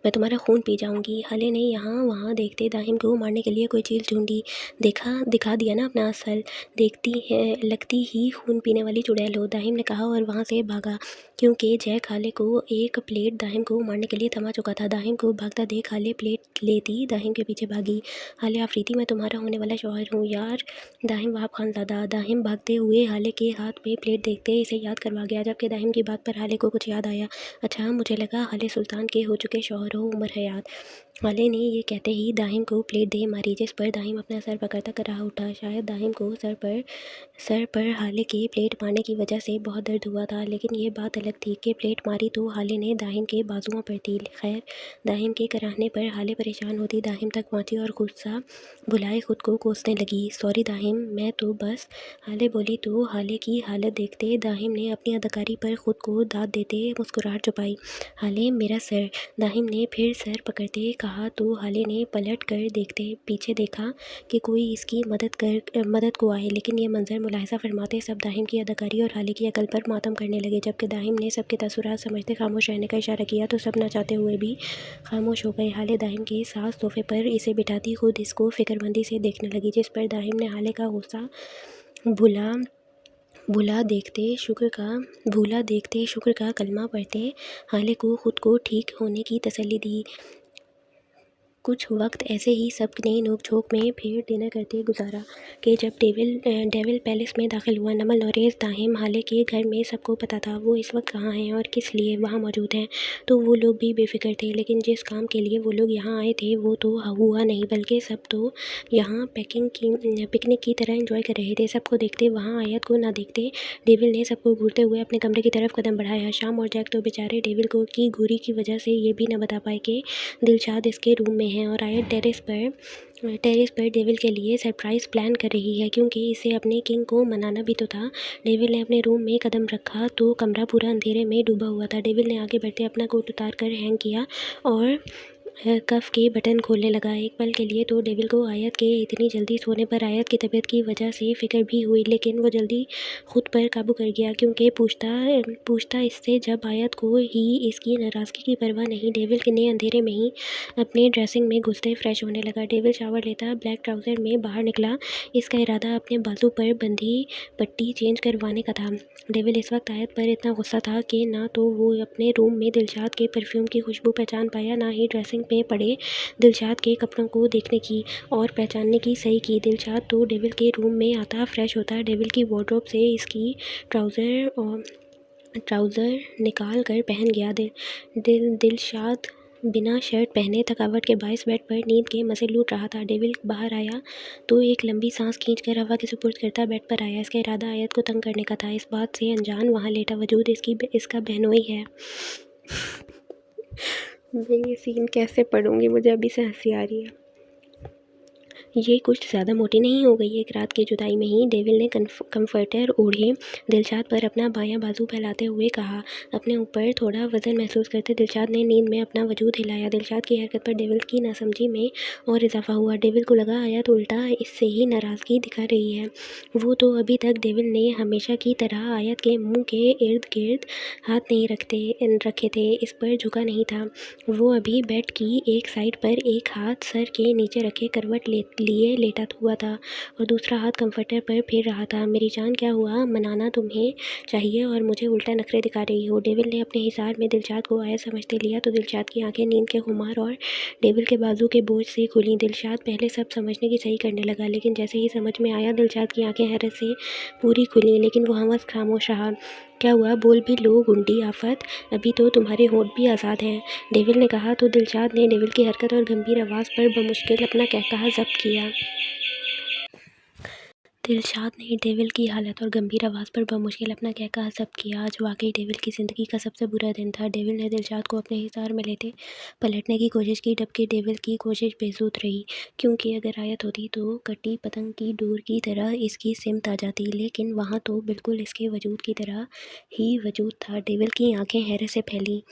S1: मैं तुम्हारा खून पी जाऊंगी। हाले ने यहाँ वहाँ देखते दाहिम को मारने के लिए कोई चीज़ ढूंढी। दिखा दिया ना अपना असल, देखती है लगती ही खून पीने वाली चुड़ैल हो, दाहिम ने कहा और वहाँ से भागा, क्योंकि जैक हाले को एक प्लेट दाहिम को मारने के लिए थमा चुका था। दाहिम को भागता देख हाले प्लेट लेती दाहिम के पीछे भागी। हाले आफरीती, मैं तुम्हारा होने वाला शौहर हूँ यार। दाहिम वाप खानज़ादा। दाहिम भागते हुए हाले के हाथ में प्लेट देखते इसे याद करवा गया, जबकि दाहिम की बात पर हाले को कुछ याद आया। अच्छा, मुझे लगा हाले सुल्तान के हो चुके शौहर हो उम्र हयात। हाले ने ये कहते ही दाहिम को प्लेट दे मारी, जिस पर दाहिम अपना सर पकड़ता कराह उठा। शायद दाहिम को सर पर हाले के प्लेट मारने की वजह से बहुत दर्द हुआ था, लेकिन ये बात अलग थी कि प्लेट मारी तो हाले ने दाहिम के बाजुओं पर थी। खैर, दाहिम के कराहने पर हाले परेशान होती दाहिम तक पहुँची और गुस्सा भुलाए खुद को कोसने लगी। सॉरी दाहिम, मैं तो बस। हाले बोली तो हाले की हालत देखते दाहिम ने अपनी अदाकारी पर खुद को दाद देते मुस्कुराहट छुपाई। हाले, मेरा सर। दाहिम ने फिर सर पकड़ते कहा तो हाले ने पलट कर देखते पीछे देखा कि कोई इसकी मदद को आए, लेकिन ये मंजर मुलाहिजा फरमाते सब दाहिम की अदाकारी और हाले की अकल पर मातम करने लगे। जबकि दाहिम ने सबके तसुरात समझते खामोश रहने का इशारा किया तो सब ना चाहते हुए भी खामोश हो गए। हाले दाहिम के साथ सोफे पर इसे बिठाती खुद इसको फिक्रमंदी से देखने लगी, जिस पर दाहिम ने हाले का गुस्सा भूला देखते शुक्र का कलमा पढ़ते हाले को खुद को ठीक होने की तसल्ली दी। कुछ वक्त ऐसे ही सब ने नोक-झोंक में फिर डिनर करते गुजारा कि जब डेविल पैलेस में दाखिल हुआ। नमल, नौरेज़, दाहिम, हाले के घर में सबको पता था वो इस वक्त कहाँ हैं और किस लिए वहाँ मौजूद हैं, तो वो लोग भी बेफिक्र थे। लेकिन जिस काम के लिए वो लोग यहाँ आए थे वो तो हुआ नहीं, बल्कि सब तो यहाँ पिकनिक की तरह एंजॉय कर रहे थे। सबको देखते वहाँ आयत को ना देखते डेविल ने सबको घूरते हुए अपने कमरे की तरफ कदम बढ़ाया। शाम और जैक तो बेचारे डेविल को की घूरी की वजह से ये भी न बता पाए कि दिलशाद इसके रूम में है और आयत टेरेस पर डेविल के लिए सरप्राइज़ प्लान कर रही है, क्योंकि इसे अपने किंग को मनाना भी तो था। डेविल ने अपने रूम में कदम रखा तो कमरा पूरा अंधेरे में डूबा हुआ था। डेविल ने आगे बढ़ते अपना कोट उतार कर हैंग किया और कफ के बटन खोलने लगा। एक पल के लिए तो डेविल को आयत के इतनी जल्दी सोने पर आयत की तबीयत की वजह से फ़िक्र भी हुई, लेकिन वो जल्दी खुद पर काबू कर गया, क्योंकि पूछता इससे जब आयत को ही इसकी नाराज़गी की परवाह नहीं। डेविल ने अंधेरे में ही अपने ड्रेसिंग में घुसते फ्रेश होने लगा। डेविल शावर लेता ब्लैक ट्राउज़र में बाहर निकला। इसका इरादा अपने बाजू पर बंधी पट्टी चेंज करवाने का था। डेविल इस वक्त आयत पर इतना गुस्सा था कि ना तो वो अपने रूम में दिलशाद के परफ्यूम की खुशबू पहचान पाया, ना ही ड्रेसिंग में पड़े दिलशाद के कपड़ों को देखने की और पहचानने की सही की। दिलशाद तो डेविल के रूम में आता, फ्रेश होता, डेविल की वार्डरोब से इसकी ट्राउज़र निकाल कर पहन गया। दिलशाद बिना शर्ट पहने थकावट के बायस बेड पर नींद के मज़े लूट रहा था। डेविल बाहर आया तो एक लंबी सांस खींचकर हवा के सुपुर्द करता बेड पर आया। इसका इरादा आयत को तंग करने का था। इस बात से अनजान वहाँ लेटा वजूद इसका बहनोई है। मैं ये सीन कैसे पढ़ूंगी, मुझे अभी से हंसी आ रही है। ये कुछ ज़्यादा मोटी नहीं हो गई। एक रात की जुदाई में ही डेविल ने कंफर्टर ओढ़े दिलशाद पर अपना बायां बाजू फैलाते हुए कहा। अपने ऊपर थोड़ा वजन महसूस करते दिलशाद ने नींद में अपना वजूद हिलाया। दिलशाद की हरकत पर डेविल की नासमझी में और इजाफा हुआ। डेविल को लगा आयत उल्टा इससे ही नाराज़गी दिखा रही है। वो तो अभी तक डेविल ने हमेशा की तरह आयत के मुँह के इर्द गिर्द हाथ नहीं रखे थे, इस पर झुका नहीं था। वो अभी बेड की एक साइड पर एक हाथ सर के नीचे रखे करवट लिए लेटा हुआ था और दूसरा हाथ कंफर्टर पर फेर रहा था। मेरी जान, क्या हुआ? मनाना तुम्हें चाहिए और मुझे उल्टा नखरे दिखा रही हो। डेविल ने अपने हिसार में दिलशाद को आया समझते लिया तो दिलशाद की आंखें नींद के खुमार और डेविल के बाजू के बोझ से खुली। दिलशाद पहले सब समझने की सही करने लगा, लेकिन जैसे ही समझ में आया दिलशाद की आंखें हैरत से पूरी खुली, लेकिन वो हमस खामोश रहा। क्या हुआ? बोल भी लो गुंडी आफत, अभी तो तुम्हारे होंठ भी आज़ाद हैं, डेविल ने कहा तो दिलशाद ने डेविल की हरकत और गंभीर आवाज़ पर बमुश्किल अपना कहकहा ज़ब्त किया। दिलशाद ने डेविल की हालत और गंभीर आवाज़ पर बमुश्किल अपना कहकहा ज़ब्त किया। आज वाकई डेविल की ज़िंदगी का सबसे बुरा दिन था। डेविल ने दिलशाद को अपने हिसार में लेते पलटने की कोशिश की, जबकि डेविल की कोशिश बेसुध रही, क्योंकि अगर आयत होती तो कटी पतंग की डोर की तरह इसकी सिमत आ जाती, लेकिन वहाँ तो बिल्कुल इसके वजूद की तरह ही वजूद था। डेविल की आंखें हैरत से फैली।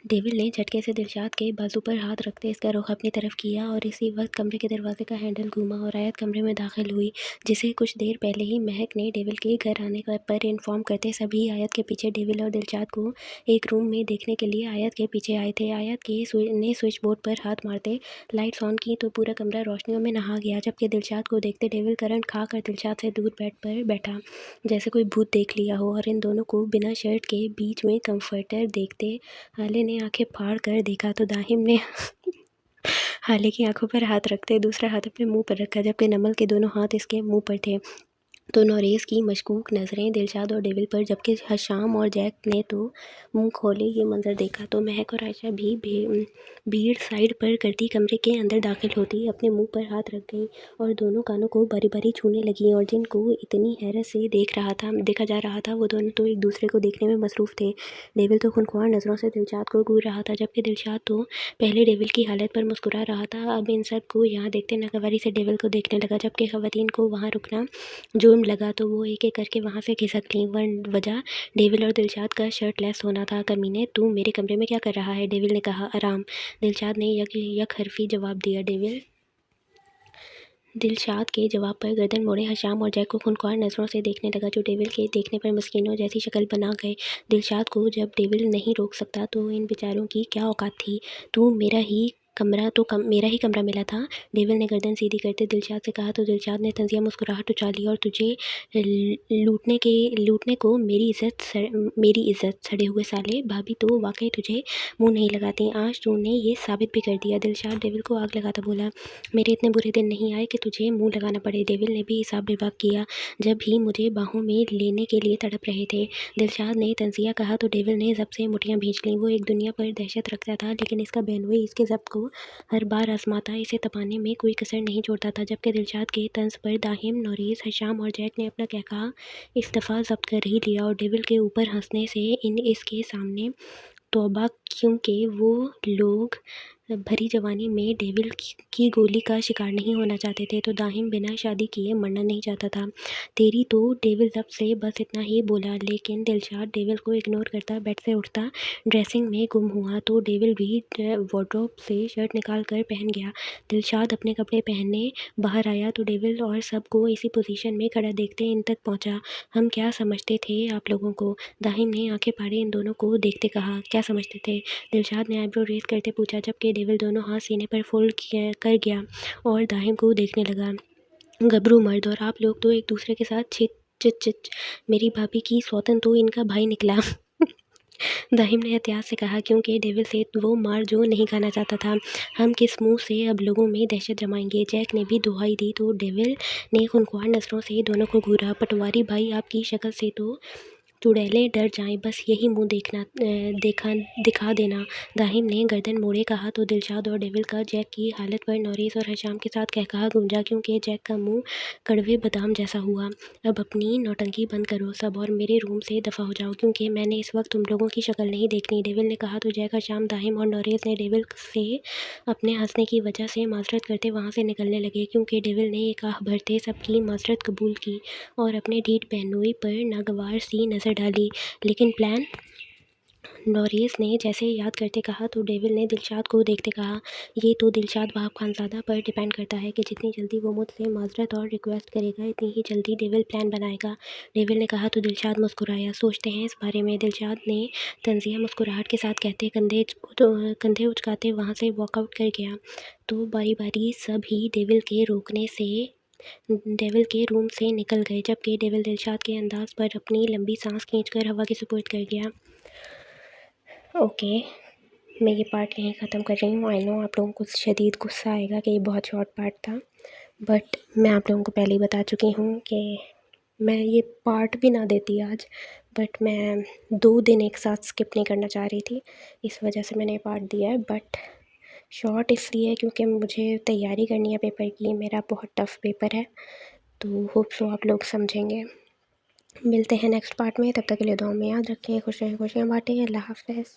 S1: डेविल ने झटके से दिलशाद के बाजू पर हाथ रखते इसका रुख अपनी तरफ किया और इसी वक्त कमरे के दरवाजे का हैंडल घूमा और आयत कमरे में दाखिल हुई, जिसे कुछ देर पहले ही महक ने डेविल के घर आने पर इन्फॉर्म करते सभी आयत के पीछे डेविल और दिलशाद को एक रूम में देखने के लिए आयत के पीछे आए थे। आयत के ने स्विच बोर्ड पर हाथ मारते लाइट्स ऑन की तो पूरा कमरा रोशनियों में नहा गया, जबकि दिलशाद को देखते डेविल करंट खा कर दिलशाद से दूर बेड पर बैठा, जैसे कोई भूत देख लिया हो। और इन दोनों को बिना शर्ट के बीच में कंफर्टर देखते हाले ने आंखें फाड़ कर देखा तो दाहिम ने हाले की आंखों पर हाथ रखते दूसरा हाथ अपने मुंह पर रखा, जबकि नमल के दोनों हाथ इसके मुंह पर थे। तो नोरेस की मशकूक नज़रें दिलशाद और डेविल पर, जबकि हशाम और जैक ने तो मुंह खोले ये मंजर देखा तो महक और आयशा भी भीड़ साइड पर करती कमरे के अंदर दाखिल होती अपने मुंह पर हाथ रख गई और दोनों कानों को बारी बारी छूने लगी। और जिनको इतनी हैरत से देखा जा रहा था वो दोनों तो एक दूसरे को देखने में मसरूफ़ थे। डेविल तो खुनख्वार नज़रों से दिलशाद को घूर रहा था, जबकि दिलशाद तो पहले डेविल की हालत पर मुस्कुरा रहा था। अब इन सब को यहाँ देखते नागवारी से डेविल को देखने लगा, जबकि ख़वातीन को वहाँ रुकना जुर्म लगा तो वो एक एक करके वहाँ से खिसक लीं। वजह डेविल और दिलशाद का शर्ट लेस होना था। कमीने, तू मेरे कमरे में क्या कर रहा है? डेविल ने कहा। आराम, दिलशाद ने यक हरफी जवाब दिया। डेविल दिलशाद के जवाब पर गर्दन मोड़े हशाम और जैक को खुनख्वार नज़रों से देखने लगा, जो डेविल के देखने पर मस्किनों जैसी शक्ल बना गए। दिलशाद को जब डेविल नहीं रोक सकता तो इन बेचारों की क्या औकात थी? तू मेरा ही कमरा मिला था, डेविल ने गर्दन सीधी करते दिलशाद से कहा तो दिलशाद ने तंजिया मुस्कुराहट उछाली। और तुझे लूटने को मेरी इज्जत सड़े हुए साले, भाभी तो वाकई तुझे मुँह नहीं लगाती। आज तूने ये साबित भी कर दिया। दिलशाद डेविल को आग लगाता बोला। मेरे इतने बुरे दिन नहीं आए कि तुझे मुंह लगाना पड़े। डेविल ने भी हिसाब बेबाक किया, जब भी मुझे बाहों में लेने के लिए तड़प रहे थे। दिलशाद ने तंजिया कहा तो डेविल ने जब से मुठियाँ भींच लीं। वो एक दुनिया पर दहशत रखता था, लेकिन इसका बहनोई इसके जब्त को हर बार आजमाता, इसे तपाने में कोई कसर नहीं छोड़ता था। जबकि दिलशाद के तंज पर दाहिम, नोरेस, हशाम और जैक ने अपना कहकहा इस दफ़ा जब्त कर ही लिया और डेविल के ऊपर हंसने से इसके सामने तौबा, क्योंकि वो लोग भरी जवानी में डेविल की गोली का शिकार नहीं होना चाहते थे, तो दाहिम बिना शादी किए मरना नहीं चाहता था। तेरी तो डेविल तब से बस इतना ही बोला, लेकिन दिलशाद डेविल को इग्नोर करता बेड से उठता, ड्रेसिंग में गुम हुआ तो डेविल भी वार्डरोब से शर्ट निकाल कर पहन गया। दिलशाद अपने कपड़े पहनने बाहर आया तो डेविल और सबको इसी पोजीशन में खड़ा देखते इन तक पहुंचा। हम क्या समझते थे आप लोगों को? दाहिम ने आंखें फाड़े इन दोनों को देखते कहा। क्या समझते थे? दिलशाद ने आईब्रो रेस करते पूछा, जबकि डेविल दोनों हाथ सीने पर फोल्ड कर गया और दाहिम को देखने लगा। गबरू मर्द, और आप लोग तो एक दूसरे के साथ छिच चिच चिच। मेरी भाभी की सौतन तो इनका भाई निकला। दाहिम ने एहतियात से कहा, क्योंकि डेविल से वो मार जो नहीं खाना चाहता था। हम किस मुंह से अब लोगों में दहशत जमाएंगे? जैक ने भी दुहाई दी तो डेविल ने खुनख्वार नजरों से दोनों को घूरा। पटवारी भाई, आपकी शक्ल से तो चुड़ैलें डर जाएं, बस यही मुंह दिखा देना। दाहिम ने गर्दन मोड़े कहा तो दिलशाद और डेविल का जैक की हालत पर नौरेस और हशाम के साथ कहा गूंजा, क्योंकि जैक का मुंह कड़वे बादाम जैसा हुआ। अब अपनी नौटंकी बंद करो सब और मेरे रूम से दफ़ा हो जाओ, क्योंकि मैंने इस वक्त तुम लोगों की शक्ल नहीं देखनी, डेविल ने कहा तो जैक, हशाम, दाहिम और नौरेस ने डेविल से अपने हंसने की वजह से माजरत करते वहाँ से निकलने लगे, क्योंकि डेविल ने एक आह भरते सबकी माजरत कबूल की और अपने ढीठ पहनुई पर नागवार सी नज़र डाली। लेकिन प्लान? नौरेस ने जैसे याद करते कहा तो डेविल ने दिलशाद को देखते कहा, ये तो दिलशाद वहाब खानज़ादा पर डिपेंड करता है कि जितनी जल्दी वो मुझसे माजरत और रिक्वेस्ट करेगा इतनी ही जल्दी डेविल प्लान बनाएगा। डेविल ने कहा तो दिलशाद मुस्कुराया। सोचते हैं इस बारे में, दिलशाद ने तंजिया मुस्कुराहट के साथ कहते कंधे उचकाते वहाँ से वॉकआउट कर गया। तो बारी बारी सब ही डेविल के रूम से निकल गए, जबकि डेविल दिलशाद के अंदाज पर अपनी लंबी सांस खींचकर हवा के सुपुर्द कर गया। ओके, मैं ये पार्ट यहीं ख़त्म कर रही हूँ। आई नो आप लोगों को शदीद गुस्सा आएगा कि ये बहुत शॉर्ट पार्ट था, बट मैं आप लोगों को पहले ही बता चुकी हूँ कि मैं ये पार्ट भी ना देती आज, बट मैं 2 दिन एक साथ स्किप नहीं करना चाह रही थी, इस वजह से मैंने ये पार्ट दिया है। बट शॉर्ट इसलिए क्योंकि मुझे तैयारी करनी है पेपर की, मेरा बहुत टफ़ पेपर है, तो होप सो आप लोग समझेंगे। मिलते हैं नेक्स्ट पार्ट में, तब तक के लिए दुआ में याद रखें, खुशियाँ बांटें। अल्लाह हाफ़िज़।